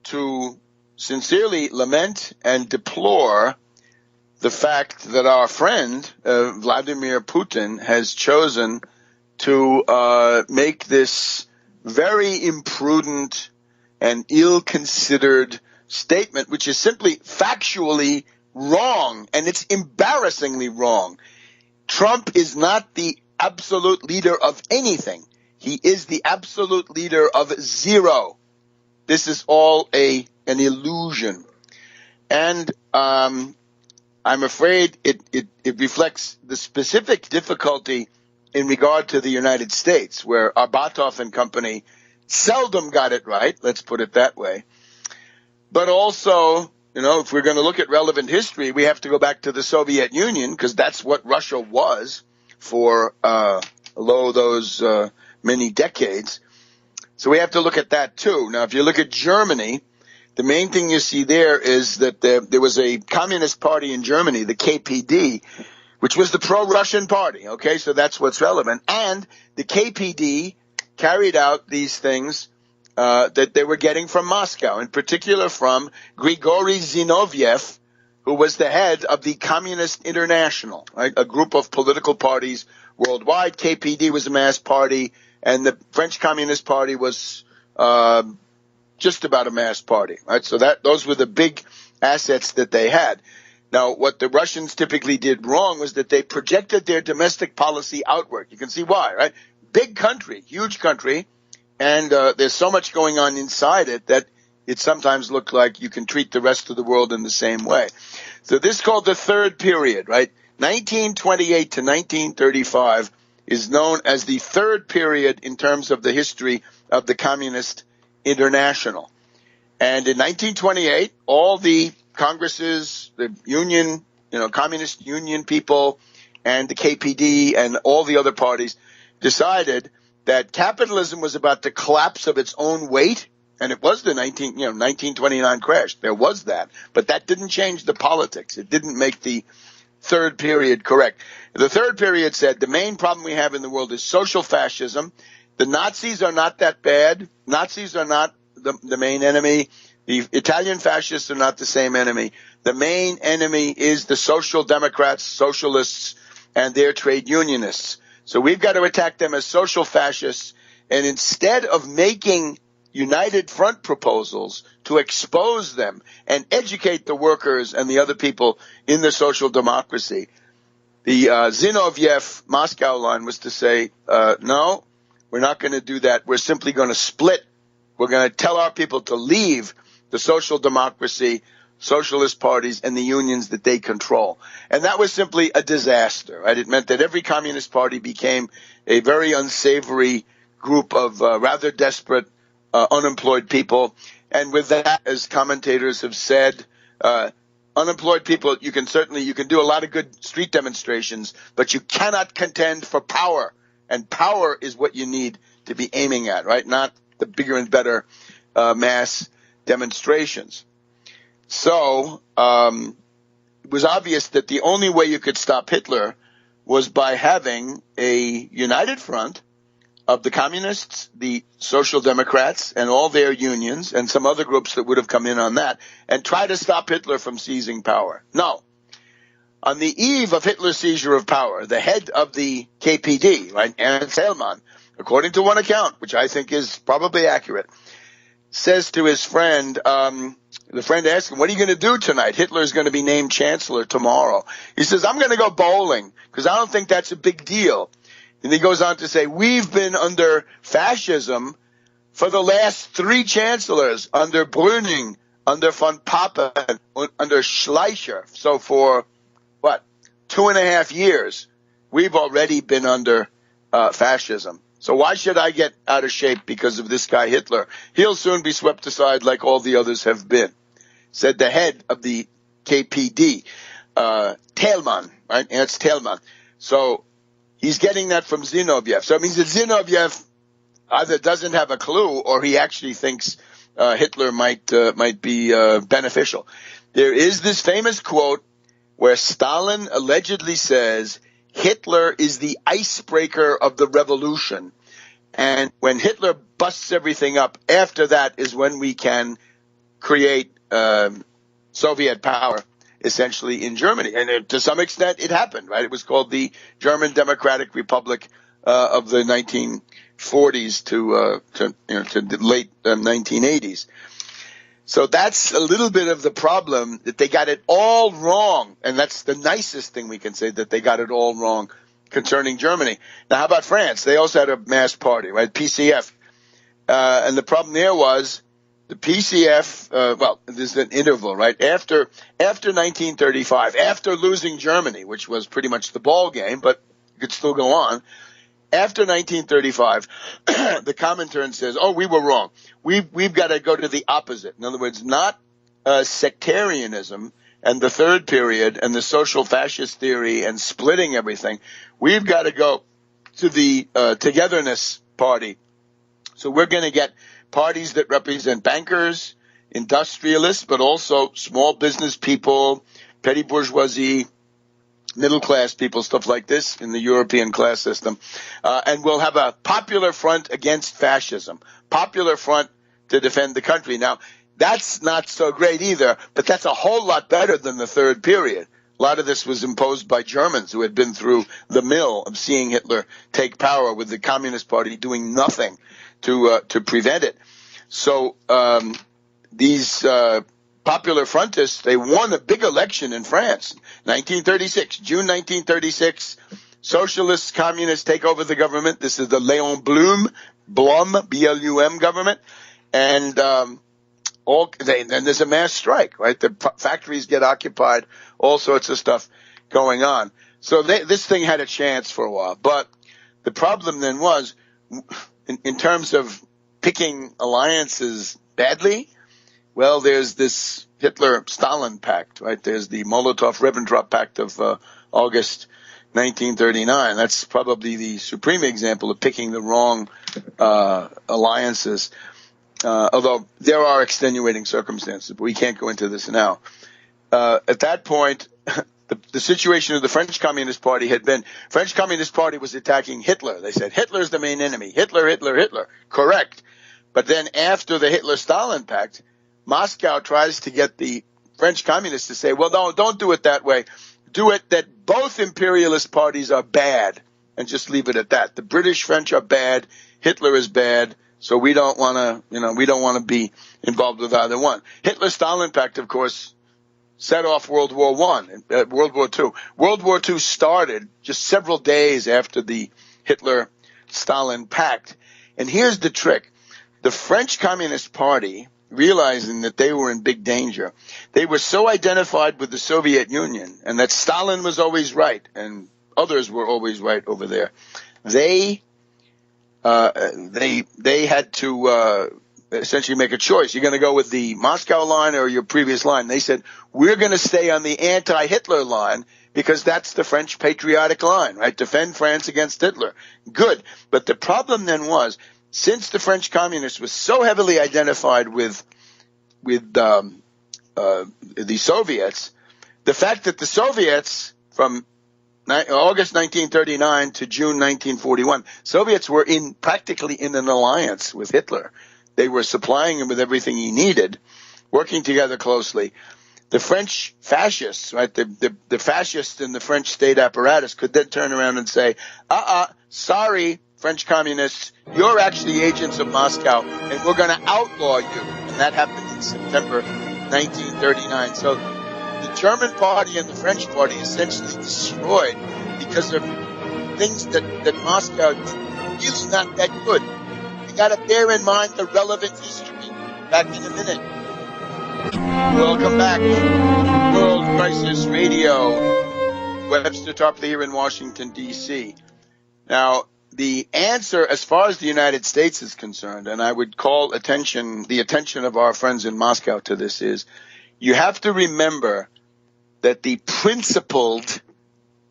to sincerely lament and deplore the fact that our friend, Vladimir Putin, has chosen to make this very imprudent and ill-considered statement, which is simply factually wrong, and it's embarrassingly wrong. Trump is not the absolute leader of anything. He is the absolute leader of zero. This is all an illusion. And I'm afraid it reflects the specific difficulty in regard to the United States, where Arbatov and company seldom got it right, let's put it that way. But also, if we're going to look at relevant history, we have to go back to the Soviet Union, because that's what Russia was for those many decades. So we have to look at that too. Now, if you look at Germany, the main thing you see there is that there was a communist party in Germany, the KPD, which was the pro-Russian party. Okay, so that's what's relevant. And the KPD carried out these things that they were getting from Moscow, in particular from Grigory Zinoviev, who was the head of the Communist International, right? A group of political parties worldwide. KPD was a mass party, and the French Communist Party was just about a mass party, right? So those were the big assets that they had. Now, what the Russians typically did wrong was that they projected their domestic policy outward. You can see why, right? Big country, huge country, and there's so much going on inside it that it sometimes looked like you can treat the rest of the world in the same way. So this is called the third period, right? 1928 to 1935 is known as the third period in terms of the history of the Communist International. And in 1928, all the Congresses, the Union, Communist Union people, and the KPD and all the other parties decided that capitalism was about to collapse of its own weight. And it was the 1929 crash. There was that. But that didn't change the politics. It didn't make the third period correct. The third period said the main problem we have in the world is social fascism. The Nazis are not that bad. Nazis are not the main enemy. The Italian fascists are not the same enemy. The main enemy is the social democrats, socialists, and their trade unionists. So we've got to attack them as social fascists. And instead of making united front proposals to expose them and educate the workers and the other people in the social democracy, the Zinoviev Moscow line was to say, no, we're not going to do that. We're simply going to split. We're going to tell our people to leave the social democracy, socialist parties, and the unions that they control. And that was simply a disaster, right? It meant that every communist party became a very unsavory group of rather desperate unemployed people. And with that, as commentators have said, Unemployed people, you can do a lot of good street demonstrations, but you cannot contend for power. And power is what you need to be aiming at, right? Not the bigger and better mass demonstrations. So it was obvious that the only way you could stop Hitler was by having a united front of the communists, the social democrats, and all their unions, and some other groups that would have come in on that, and try to stop Hitler from seizing power. No. On the eve of Hitler's seizure of power, the head of the KPD, right, Anti-Terrorism, according to one account, which I think is probably accurate, says to his friend, the friend asks him, what are you going to do tonight? Hitler's going to be named chancellor tomorrow. He says, I'm going to go bowling because I don't think that's a big deal. And he goes on to say, we've been under fascism for the last 3 chancellors, under Brüning, under von Papen, under Schleicher. So for, 2.5 years, we've already been under fascism. So why should I get out of shape because of this guy Hitler? He'll soon be swept aside like all the others have been, said the head of the KPD, Thälmann, right? Ernst Thälmann. So he's getting that from Zinoviev. So it means that Zinoviev either doesn't have a clue or he actually thinks Hitler might be beneficial. There is this famous quote where Stalin allegedly says, Hitler is the icebreaker of the revolution. And when Hitler busts everything up, after that is when we can create Soviet power, essentially, in Germany. And to some extent, it happened, right? It was called the German Democratic Republic of the 1940s to the late 1980s. So that's a little bit of the problem, that they got it all wrong. And that's the nicest thing we can say, that they got it all wrong concerning Germany. Now, how about France? They also had a mass party, right? PCF. And the problem there was the PCF, there's an interval, right? After 1935, after losing Germany, which was pretty much the ball game, but it could still go on. After 1935, the Comintern says, we were wrong. We've got to go to the opposite. In other words, not sectarianism and the third period and the social fascist theory and splitting everything. We've got to go to the togetherness party. So we're going to get parties that represent bankers, industrialists, but also small business people, petty bourgeoisie, middle-class people, stuff like this in the European class system. And we'll have a popular front against fascism, popular front to defend the country. Now, that's not so great either, but that's a whole lot better than the third period. A lot of this was imposed by Germans who had been through the mill of seeing Hitler take power, with the Communist Party doing nothing to prevent it. So these Popular Frontists, they won a big election in France, 1936, June 1936. Socialists, communists take over the government. This is the Léon Blum, B-L-U-M government. And then there's a mass strike, right? The factories get occupied, all sorts of stuff going on. So this thing had a chance for a while. But the problem then was, in terms of picking alliances badly, well, there's this Hitler-Stalin pact, right? There's the Molotov-Ribbentrop Pact of August 1939. That's probably the supreme example of picking the wrong alliances, although there are extenuating circumstances, but we can't go into this now. At that point, the situation of the French Communist Party had been, French Communist Party was attacking Hitler. They said, Hitler's the main enemy. Hitler, Hitler, Hitler. Correct. But then after the Hitler-Stalin pact, Moscow tries to get the French communists to say, well, no, don't do it that way. Do it that both imperialist parties are bad, and just leave it at that. The British, French are bad. Hitler is bad. So we don't want to be involved with either one. Hitler-Stalin pact, of course, set off World War World War II. World War II started just several days after the Hitler-Stalin pact. And here's the trick. The French Communist Party, realizing that they were in big danger, they were so identified with the Soviet Union and that Stalin was always right and others were always right over there. They had to essentially make a choice. You're going to go with the Moscow line or your previous line. They said, we're going to stay on the anti-Hitler line because that's the French patriotic line, right? Defend France against Hitler. Good. But the problem then was, since the French communists were so heavily identified with the Soviets, the fact that the Soviets from August 1939 to June 1941, Soviets were practically in an alliance with Hitler. They were supplying him with everything he needed, working together closely. The French fascists, right, the fascists in the French state apparatus could then turn around and say, sorry, French communists, you're actually agents of Moscow, and we're going to outlaw you. And that happened in September 1939. So the German party and the French party essentially destroyed because of things that Moscow did really not that good. You got to bear in mind the relevant history. Back in a minute. Welcome back. World Crisis Radio. Webster Tarpley here in Washington, D.C. Now, the answer as far as the United States is concerned, and I would call the attention of our friends in Moscow to this, is you have to remember that the principled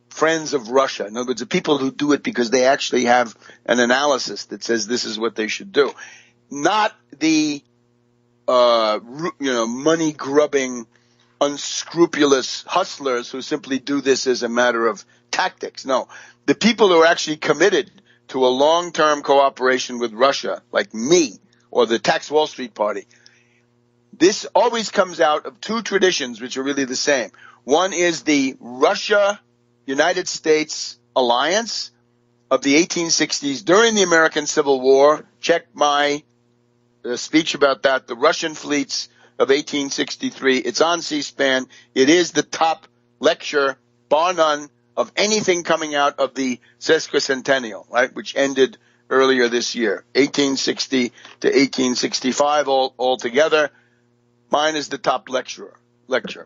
friends of Russia, in other words, the people who do it because they actually have an analysis that says this is what they should do, not the money-grubbing, unscrupulous hustlers who simply do this as a matter of tactics. No, the people who are actually committed to a long-term cooperation with Russia, like me or the Tax Wall Street Party, this always comes out of two traditions which are really the same. One is the Russia-United States alliance of the 1860s during the American Civil War. Check my speech about that, the Russian fleets of 1863. It's on C-SPAN. It is the top lecture, bar none, of anything coming out of the sesquicentennial, right, which ended earlier this year, 1860 to 1865 all together. Mine is the top lecture.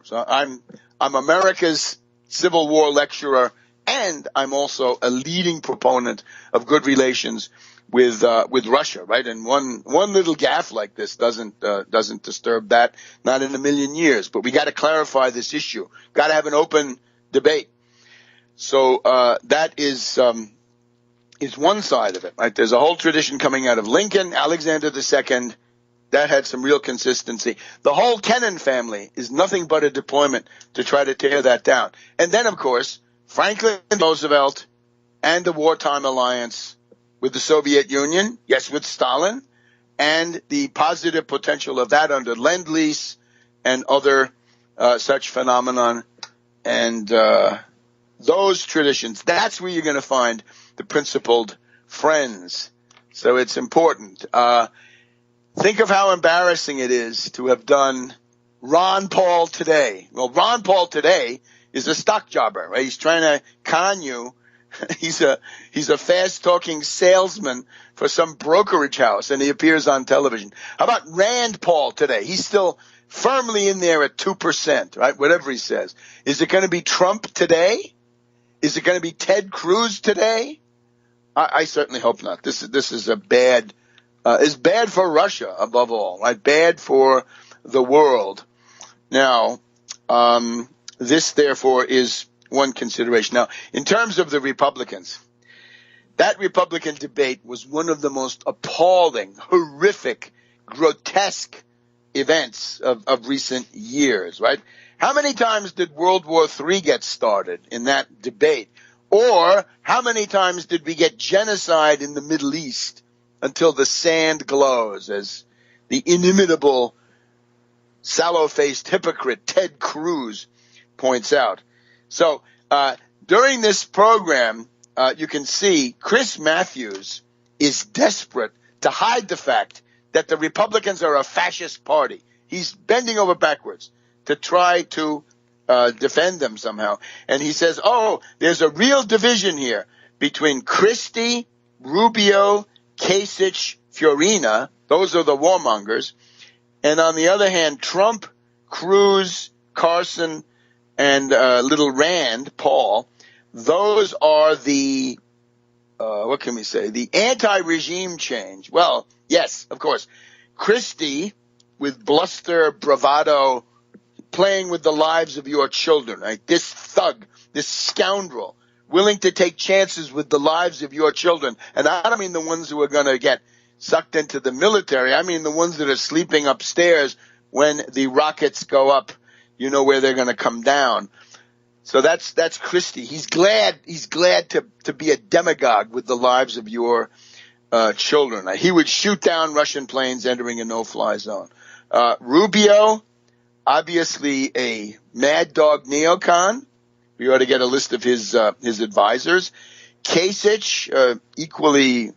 So I'm America's Civil War lecturer, and I'm also a leading proponent of good relations with Russia, right? And one little gaffe like this doesn't disturb that, not in a million years. But we got to clarify this issue. Got to have an open debate. So that is one side of it, right? There's a whole tradition coming out of Lincoln, Alexander II, that had some real consistency. The whole Kennan family is nothing but a deployment to try to tear that down. And then, of course, Franklin Roosevelt and the wartime alliance with the Soviet Union, yes, with Stalin, and the positive potential of that under Lend-Lease and other such phenomenon. And those traditions, that's where you're going to find the principled friends. So it's important. Think of how embarrassing it is to have done Ron Paul today. Well, Ron Paul today is a stock jobber, right? He's trying to con you. He's a fast-talking salesman for some brokerage house, and he appears on television. How about Rand Paul today? He's still firmly in there at 2%, right? Whatever he says. Is it going to be Trump today? Is it going to be Ted Cruz today? I certainly hope not. This is a bad. Is bad for Russia above all, right? Bad for the world. Now, this therefore is one consideration. Now, in terms of the Republicans, that Republican debate was one of the most appalling, horrific, grotesque events of recent years, right? How many times did World War III get started in that debate? Or how many times did we get genocide in the Middle East until the sand glows, as the inimitable, sallow-faced hypocrite Ted Cruz points out? So during this program, you can see Chris Matthews is desperate to hide the fact that the Republicans are a fascist party. He's bending over backwards to try to defend them somehow. And he says, there's a real division here between Christie, Rubio, Kasich, Fiorina. Those are the warmongers. And on the other hand, Trump, Cruz, Carson, and little Rand Paul, those are the, what can we say, the anti-regime change. Well, yes, of course. Christie, with bluster, bravado, playing with the lives of your children, right? This thug, this scoundrel, willing to take chances with the lives of your children. And I don't mean the ones who are going to get sucked into the military. I mean the ones that are sleeping upstairs when the rockets go up. You know where they're going to come down. So that's Christie. He's glad to be a demagogue with the lives of your children. He would shoot down Russian planes entering a no-fly zone. Rubio, obviously a mad dog neocon. We ought to get a list of his advisors. Kasich, equally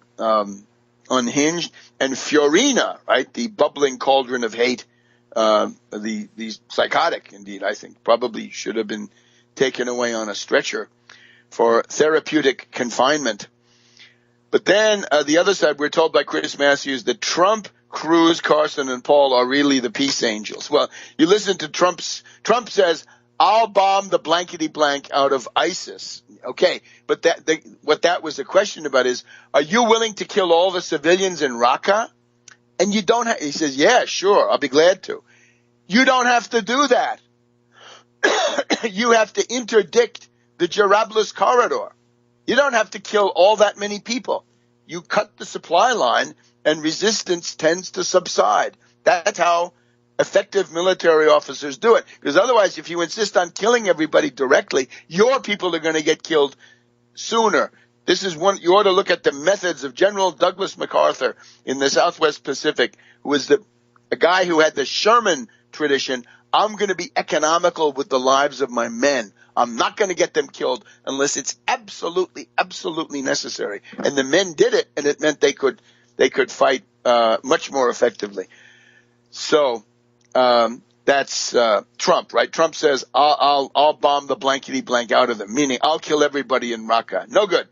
unhinged, and Fiorina, right, the bubbling cauldron of hate, the psychotic, indeed, I think, probably should have been taken away on a stretcher for therapeutic confinement. But then the other side, we're told by Chris Matthews that Trump, Cruz, Carson, and Paul are really the peace angels. Well, you listen to Trump says, I'll bomb the blankety blank out of ISIS. Okay, but what that was a question about is, are you willing to kill all the civilians in Raqqa? And you don't have, he says, yeah, sure, I'll be glad to. You don't have to do that. You have to interdict the Jarablus corridor. You don't have to kill all that many people. You cut the supply line and resistance tends to subside. That's how effective military officers do it. Because otherwise, if you insist on killing everybody directly, your people are going to get killed sooner. This is one, you ought to look at the methods of General Douglas MacArthur in the Southwest Pacific, who was a guy who had the Sherman tradition. I'm going to be economical with the lives of my men. I'm not going to get them killed unless it's absolutely, absolutely necessary. And the men did it, and it meant they could fight much more effectively. So that's Trump, right? Trump says, I'll bomb the blankety blank out of them, meaning I'll kill everybody in Raqqa. No good.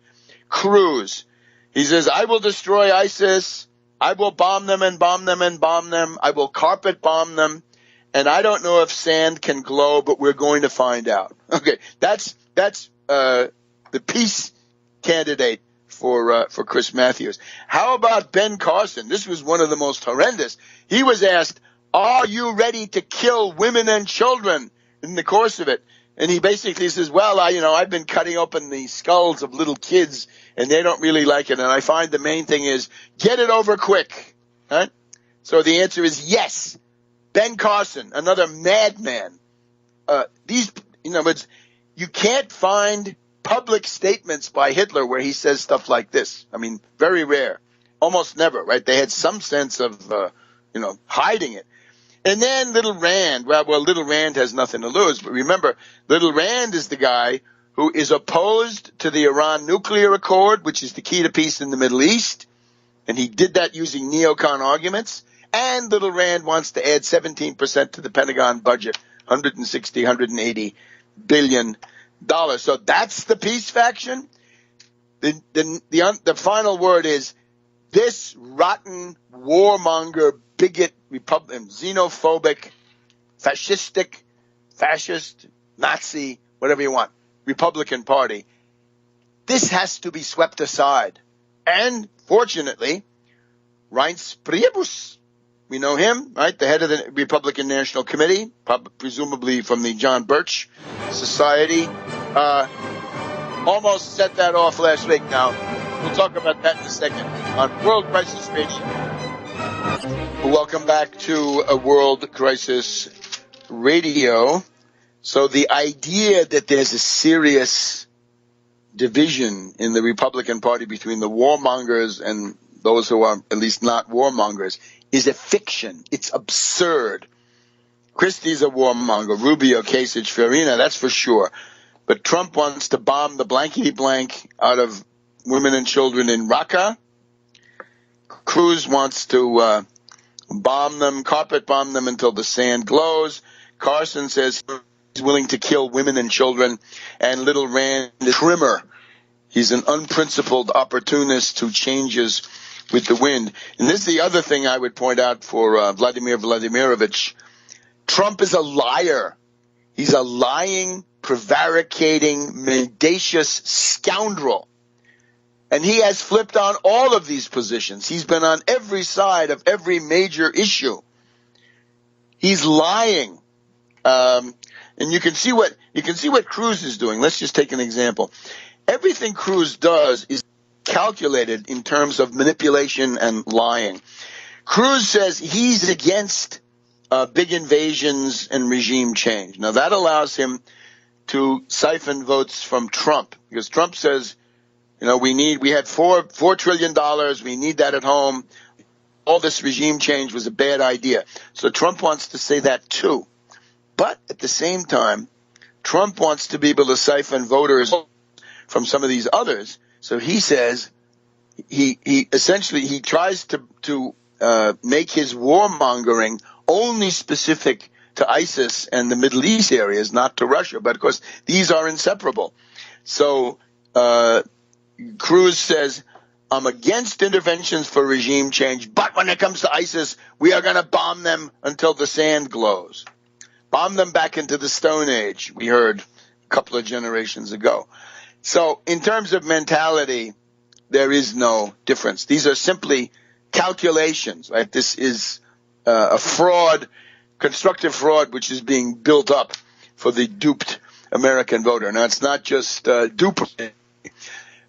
Cruz, he says, I will destroy ISIS. I will bomb them and bomb them and bomb them. I will carpet bomb them. And I don't know if sand can glow, but we're going to find out. Okay, that's the peace candidate for Chris Matthews. How about Ben Carson? This was one of the most horrendous. He was asked, are you ready to kill women and children in the course of it? And he basically says, well, I've been cutting open the skulls of little kids, and they don't really like it. And I find the main thing is get it over quick. Right? So the answer is yes. Ben Carson, another madman. You can't find public statements by Hitler where he says stuff like this. I mean, very rare, almost never, right? They had some sense of, hiding it. And then Little Rand, well, Little Rand has nothing to lose, but remember, Little Rand is the guy who is opposed to the Iran nuclear accord, which is the key to peace in the Middle East. And he did that using neocon arguments. And Little Rand wants to add 17% to the Pentagon budget, $180 billion. So that's the peace faction. The final word is this rotten, warmonger, bigot, Republican, xenophobic, fascist, Nazi, whatever you want, Republican Party. This has to be swept aside. And fortunately, Reince Priebus, we know him, right? The head of the Republican National Committee, presumably from the John Birch Society, almost set that off last week. Now, we'll talk about that in a second on World Crisis Radio. Welcome back to a World Crisis Radio. So the idea that there's a serious division in the Republican Party between the warmongers and those who are at least not warmongers is a fiction. It's absurd. Christie's a warmonger. Rubio, Kasich, Fiorina, that's for sure. But Trump wants to bomb the blankety blank out of women and children in Raqqa. Cruz wants to bomb them, carpet bomb them until the sand glows. Carson says he's willing to kill women and children. And Little Rand is a trimmer. He's an unprincipled opportunist who changes with the wind. And this is the other thing I would point out for Vladimir Vladimirovich. Trump is a liar. He's a lying, prevaricating, mendacious scoundrel. And he has flipped on all of these positions. He's been on every side of every major issue. He's lying. And you can see what Cruz is doing. Let's just take an example. Everything Cruz does is calculated in terms of manipulation and lying. Cruz says he's against big invasions and regime change. Now that allows him to siphon votes from Trump, because Trump says, we had $4 trillion. We need that at home. All this regime change was a bad idea. So Trump wants to say that too. But at the same time, Trump wants to be able to siphon voters from some of these others. So he says he essentially tries to make his warmongering only specific to ISIS and the Middle East areas, not to Russia. But of course, these are inseparable. So Cruz says, I'm against interventions for regime change, but when it comes to ISIS, we are going to bomb them until the sand glows. Bomb them back into the Stone Age, we heard a couple of generations ago. So in terms of mentality, there is no difference. These are simply calculations, right? This is a fraud, constructive fraud, which is being built up for the duped American voter. Now, it's not just duplicate.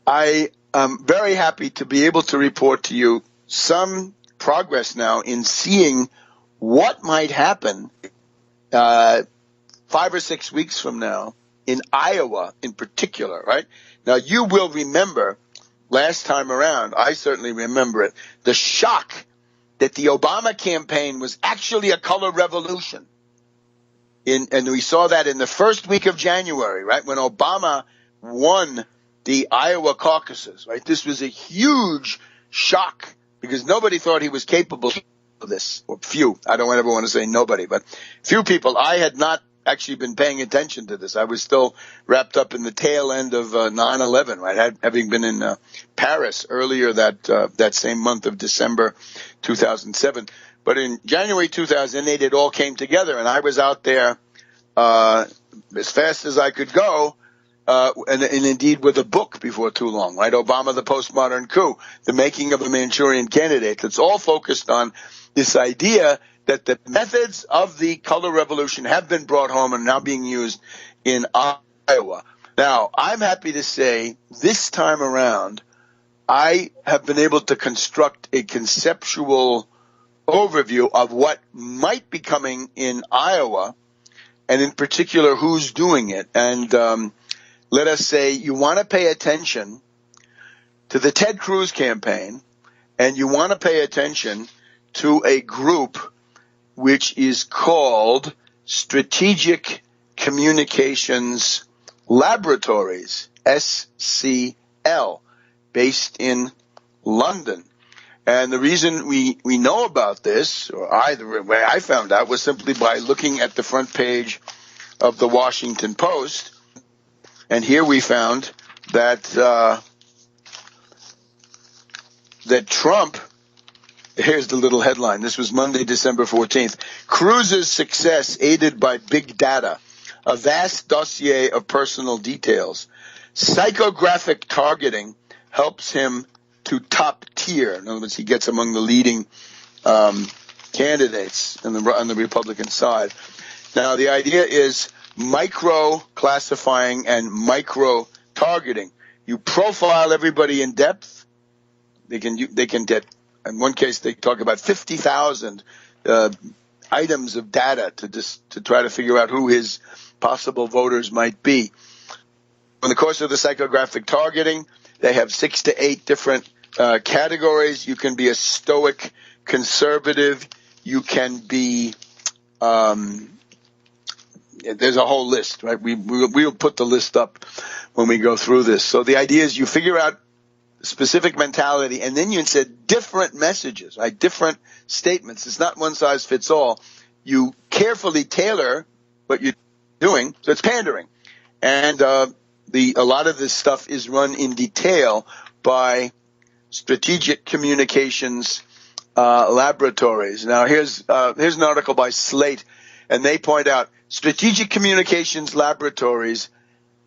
I am very happy to be able to report to you some progress now in seeing what might happen 5 or 6 weeks from now in Iowa in particular, right? Now, you will remember last time around, I certainly remember it, the shock that the Obama campaign was actually a color revolution. And we saw that in the first week of January, right, when Obama won the Iowa caucuses, right? This was a huge shock because nobody thought he was capable of this, or few. I don't ever want to say nobody, but few people. I had not actually been paying attention to this. I was still wrapped up in the tail end of 9/11, right? Having been in Paris earlier that same month of December 2007. But in January 2008, it all came together, and I was out there as fast as I could go, and indeed with a book before too long, right? Obama, the Postmodern Coup, the making of a Manchurian Candidate. It's all focused on this idea that the methods of the color revolution have been brought home and now being used in Iowa. Now, I'm happy to say this time around, I have been able to construct a conceptual overview of what might be coming in Iowa, and in particular, who's doing it. And let us say you want to pay attention to the Ted Cruz campaign, and you want to pay attention to a group which is called Strategic Communications Laboratories, SCL, based in London. And the reason we know about this, or the way I found out, was simply by looking at the front page of the Washington Post. And here we found that that Trump, here's the little headline. This was Monday, December 14th. Cruz's success aided by big data, a vast dossier of personal details. Psychographic targeting helps him to top tier. In other words, he gets among the leading candidates on the Republican side. Now, the idea is micro-classifying and micro-targeting. You profile everybody in depth. They can get, in one case, they talk about 50,000 items of data to try to figure out who his possible voters might be. In the course of the psychographic targeting, they have 6 to 8 different categories. You can be a stoic conservative. You can be there's a whole list, right? We'll put the list up when we go through this. So the idea is you figure out specific mentality, and then you said different messages, right? Different statements. It's not one size fits all. You carefully tailor what you're doing, so it's pandering. And a lot of this stuff is run in detail by Strategic Communications Laboratories. Now, here's an article by Slate, and they point out Strategic Communications Laboratories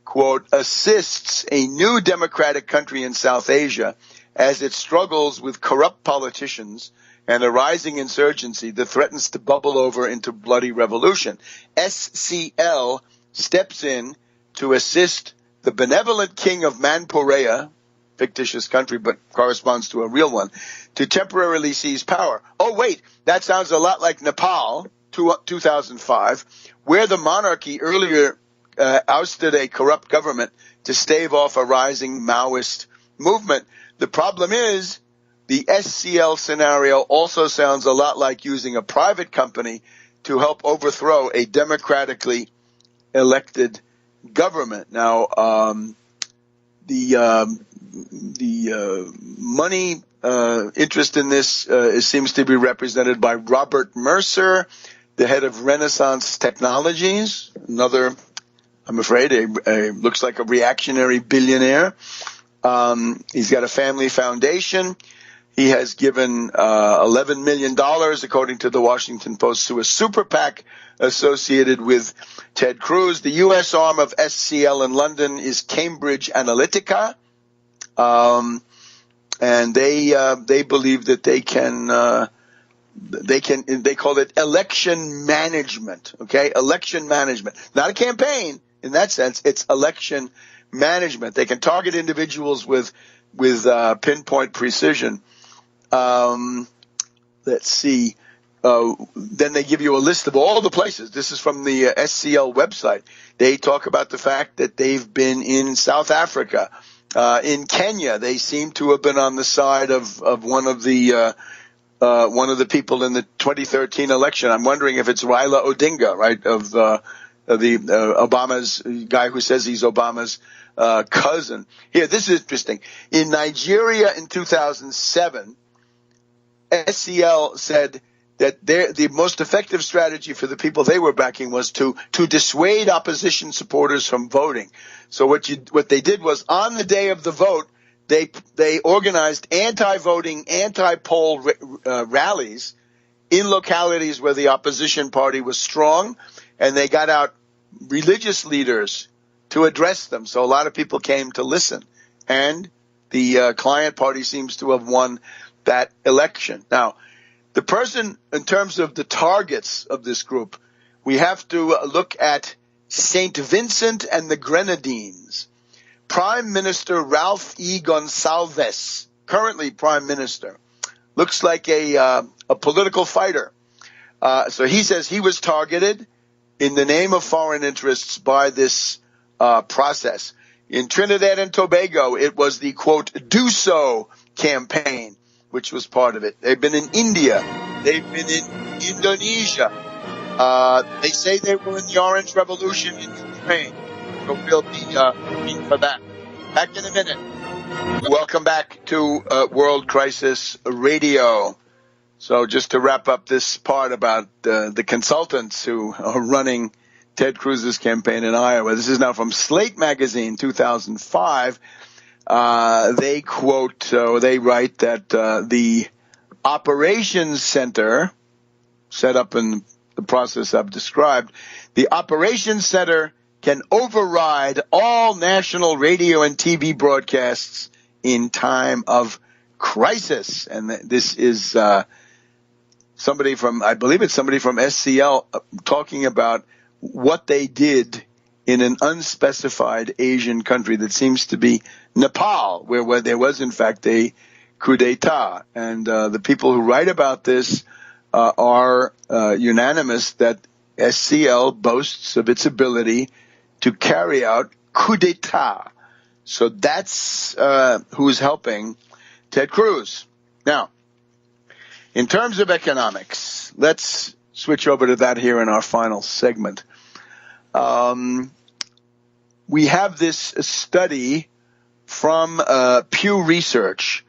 quote, assists a new democratic country in South Asia as it struggles with corrupt politicians and a rising insurgency that threatens to bubble over into bloody revolution. SCL steps in to assist the benevolent king of Manpurea, fictitious country but corresponds to a real one, to temporarily seize power. Oh, wait, that sounds a lot like Nepal, 2005, where the monarchy earlier ousted a corrupt government to stave off a rising Maoist movement. The problem is the SCL scenario also sounds a lot like using a private company to help overthrow a democratically elected government. Now, the money interest in this seems to be represented by Robert Mercer, the head of Renaissance Technologies, another, I'm afraid, looks like a reactionary billionaire. He's got a family foundation. He has given $11 million, according to the Washington Post, to a super PAC associated with Ted Cruz. The U.S. arm of SCL in London is Cambridge Analytica, and they believe that they call it election management. Okay, election management, not a campaign in that sense. It's election management. They can target individuals with pinpoint precision. Let's see. Then they give you a list of all the places. This is from the SCL website. They talk about the fact that they've been in South Africa, in Kenya. They seem to have been on the side of one of the people in the 2013 election. I'm wondering if it's Raila Odinga, right, of the Obama's guy who says he's Obama's cousin. Here, this is interesting. In Nigeria in 2007, SCL said that the most effective strategy for the people they were backing was to dissuade opposition supporters from voting. So what they did was, on the day of the vote, they organized anti-voting, anti-poll rallies in localities where the opposition party was strong, and they got out religious leaders to address them. So a lot of people came to listen, and the client party seems to have won that election. Now, the person, in terms of the targets of this group, we have to look at St. Vincent and the Grenadines. Prime Minister Ralph E. Gonsalves, currently Prime Minister, looks like a political fighter. So he says he was targeted in the name of foreign interests by this process. In Trinidad and Tobago, it was the, quote, Do So campaign, which was part of it. They've been in India. They've been in Indonesia. They say they were in the Orange Revolution in Ukraine. So we'll be looking for that. Back in a minute. Welcome back to World Crisis Radio. So just to wrap up this part about the consultants who are running Ted Cruz's campaign in Iowa. This is now from Slate Magazine, 2005. They quote, they write that the operations center, set up in the process I've described, the operations center can override all national radio and TV broadcasts in time of crisis. And this is somebody from, I believe it's somebody from SCL talking about what they did in an unspecified Asian country that seems to be Nepal, where there was, in fact, a coup d'etat. And the people who write about this are unanimous that SCL boasts of its ability to carry out coup d'etat. So that's who's helping Ted Cruz. Now, in terms of economics, let's switch over to that here in our final segment. We have this study from Pew Research.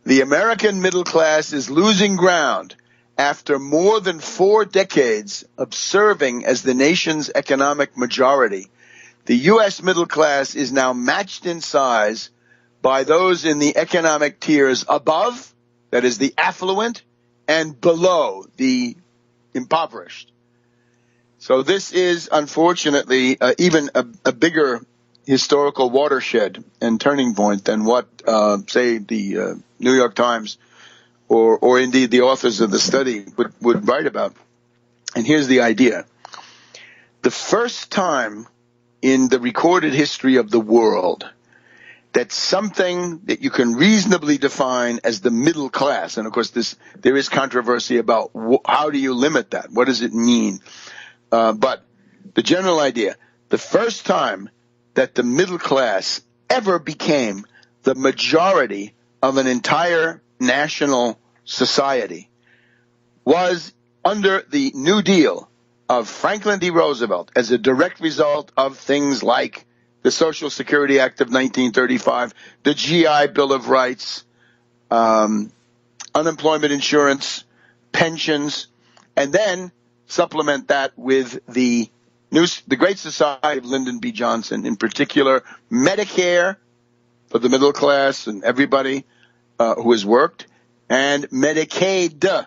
The American middle class is losing ground after more than 4 decades of serving as the nation's economic majority. The U.S. middle class is now matched in size by those in the economic tiers above, that is the affluent, and below, the impoverished. So this is, unfortunately, even a bigger historical watershed and turning point than what, say, the New York Times or indeed the authors of the study would write about. And here's the idea. The first time in the recorded history of the world that something that you can reasonably define as the middle class, and of course there is controversy about how do you limit that? What does it mean? But the general idea, the first time that the middle class ever became the majority of an entire national society was under the New Deal of Franklin D. Roosevelt as a direct result of things like the Social Security Act of 1935, the GI Bill of Rights, unemployment insurance, pensions, and then supplement that with the Great Society of Lyndon B. Johnson, in particular, Medicare for the middle class and everybody who has worked, and Medicaid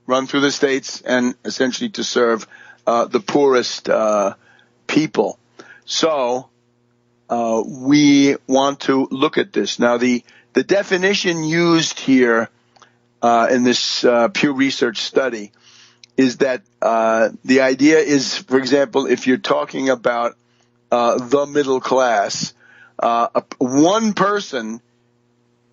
run through the states and essentially to serve the poorest people. So we want to look at this. Now, the definition used here in this Pew Research study is that the idea is, for example, if you're talking about the middle class, one person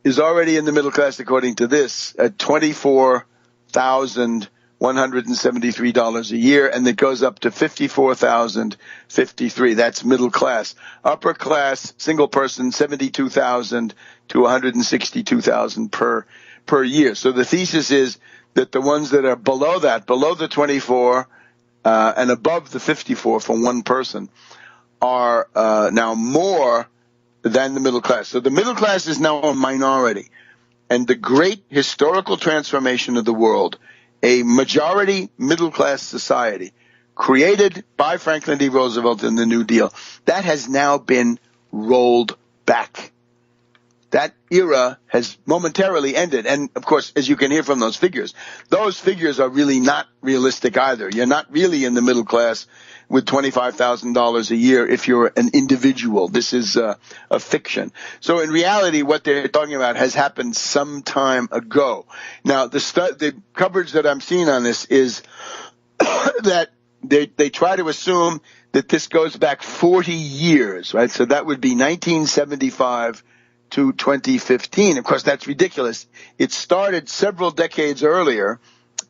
is already in the middle class, according to this, at $24,173 a year, and it goes up to $54,053. That's middle class. Upper class, single person, $72,000 to $162,000 per year. So the thesis is that the ones that are below that, below the 24 and above the 54 for one person, are now more than the middle class. So the middle class is now a minority. And the great historical transformation of the world, a majority middle-class society created by Franklin D. Roosevelt in the New Deal, that has now been rolled back. That era has momentarily ended. And, of course, as you can hear from those figures are really not realistic either. You're not really in the middle class with $25,000 a year if you're an individual. This is a fiction. So in reality, what they're talking about has happened some time ago. Now, the coverage that I'm seeing on this is that they try to assume that this goes back 40 years, right? So that would be 1975 to 2015. Of course, that's ridiculous. It started several decades earlier,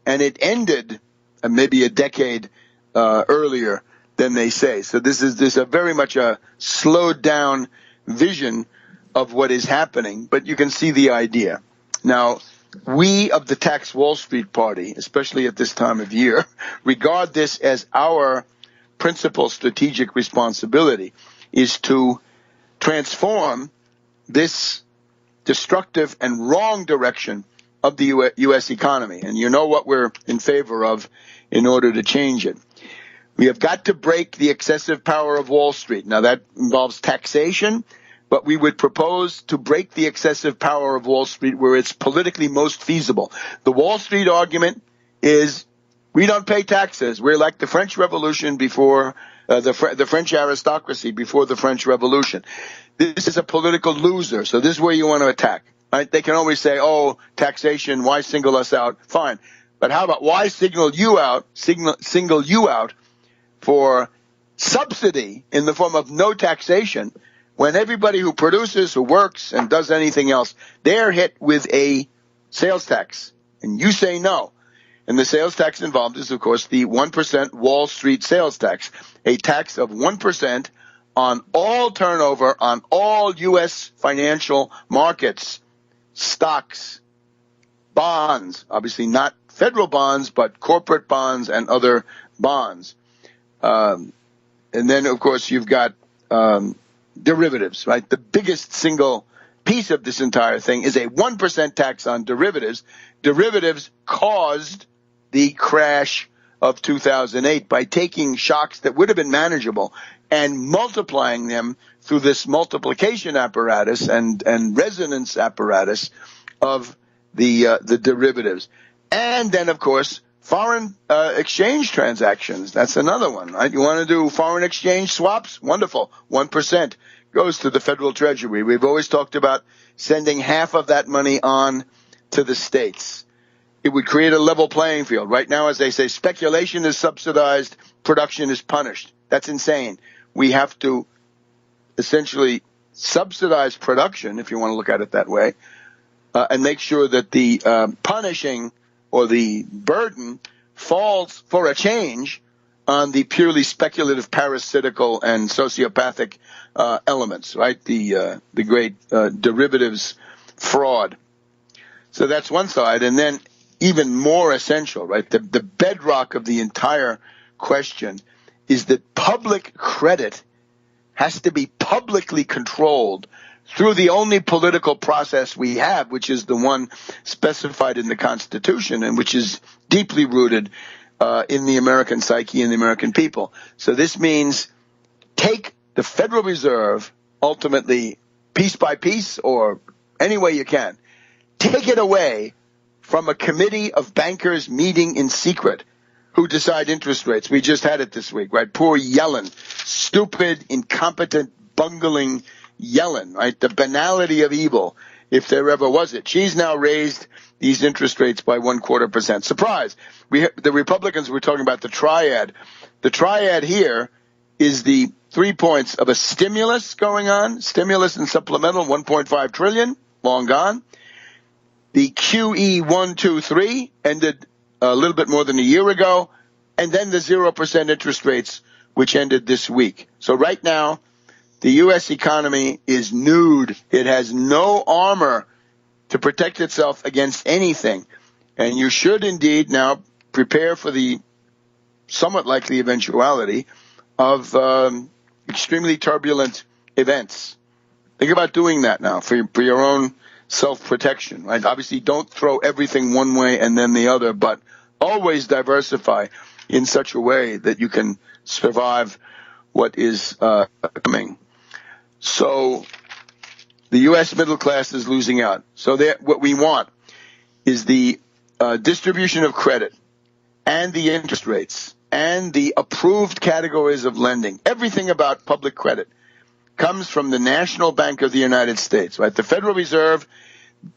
and it ended maybe a decade earlier than they say. So this is a very much a slowed down vision of what is happening, but you can see the idea. Now, we of the Tax Wall Street Party, especially at this time of year, regard this as our principal strategic responsibility, is to transform this destructive and wrong direction of the U.S. economy. And you know what we're in favor of in order to change it. We have got to break the excessive power of Wall Street. Now, that involves taxation, but we would propose to break the excessive power of Wall Street where it's politically most feasible. The Wall Street argument is we don't pay taxes. We're like the French Revolution before the French aristocracy before the French Revolution. This is a political loser, so this is where you want to attack. Right? They can always say, oh, taxation, why single us out? Fine. But how about why single you out for subsidy in the form of no taxation when everybody who produces, who works, and does anything else, they're hit with a sales tax, and you say no. And the sales tax involved is, of course, the 1% Wall Street sales tax, a tax of 1% on all turnover on all U.S. financial markets, stocks, bonds, obviously not federal bonds, but corporate bonds and other bonds. And then, of course, you've got derivatives, right? The biggest single piece of this entire thing is a 1% tax on derivatives. Derivatives caused the crash of 2008 by taking shocks that would have been manageable and multiplying them through this multiplication apparatus and resonance apparatus of the derivatives. And then, of course, foreign exchange transactions. That's another one, right? You want to do foreign exchange swaps? Wonderful. 1% goes to the federal treasury. We've always talked about sending half of that money on to the states. It would create a level playing field. Right now, as they say, speculation is subsidized, production is punished. That's insane. We have to essentially subsidize production, if you want to look at it that way, and make sure that the punishing or the burden falls for a change on the purely speculative, parasitical, and sociopathic elements, right? The great derivatives fraud. So that's one side. And then even more essential, right? The bedrock of the entire question is that public credit has to be publicly controlled through the only political process we have, which is the one specified in the Constitution and which is deeply rooted in the American psyche and the American people. So this means take the Federal Reserve, ultimately piece by piece or any way you can, take it away from a committee of bankers meeting in secret who decide interest rates. We just had it this week, right? Poor Yellen, stupid, incompetent, bungling Yellen, right? The banality of evil, if there ever was it. She's now raised these interest rates by 0.25%. Surprise. The Republicans were talking about the triad. The triad here is the 3 points of a stimulus going on, stimulus and supplemental, 1.5 trillion, long gone. The QE 1, 2, 3 ended a little bit more than a year ago, and then the 0% interest rates, which ended this week. So right now, the U.S. economy is nude. It has no armor to protect itself against anything. And you should indeed now prepare for the somewhat likely eventuality of extremely turbulent events. Think about doing that now for your own self-protection, right? Obviously, don't throw everything one way and then the other, but always diversify in such a way that you can survive what is coming. So the U.S. middle class is losing out. So what we want is the distribution of credit and the interest rates and the approved categories of lending. Everything about public credit comes from the National Bank of the United States, right? The Federal Reserve,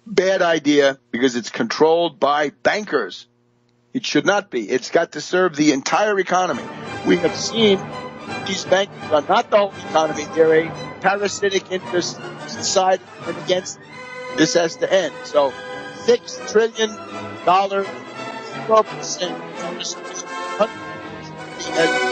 bad idea because it's controlled by bankers. It should not be. It's got to serve the entire economy. We have seen these bankers are not the whole economy. They're a parasitic interest inside and against. This has to end. So $6 trillion, 0%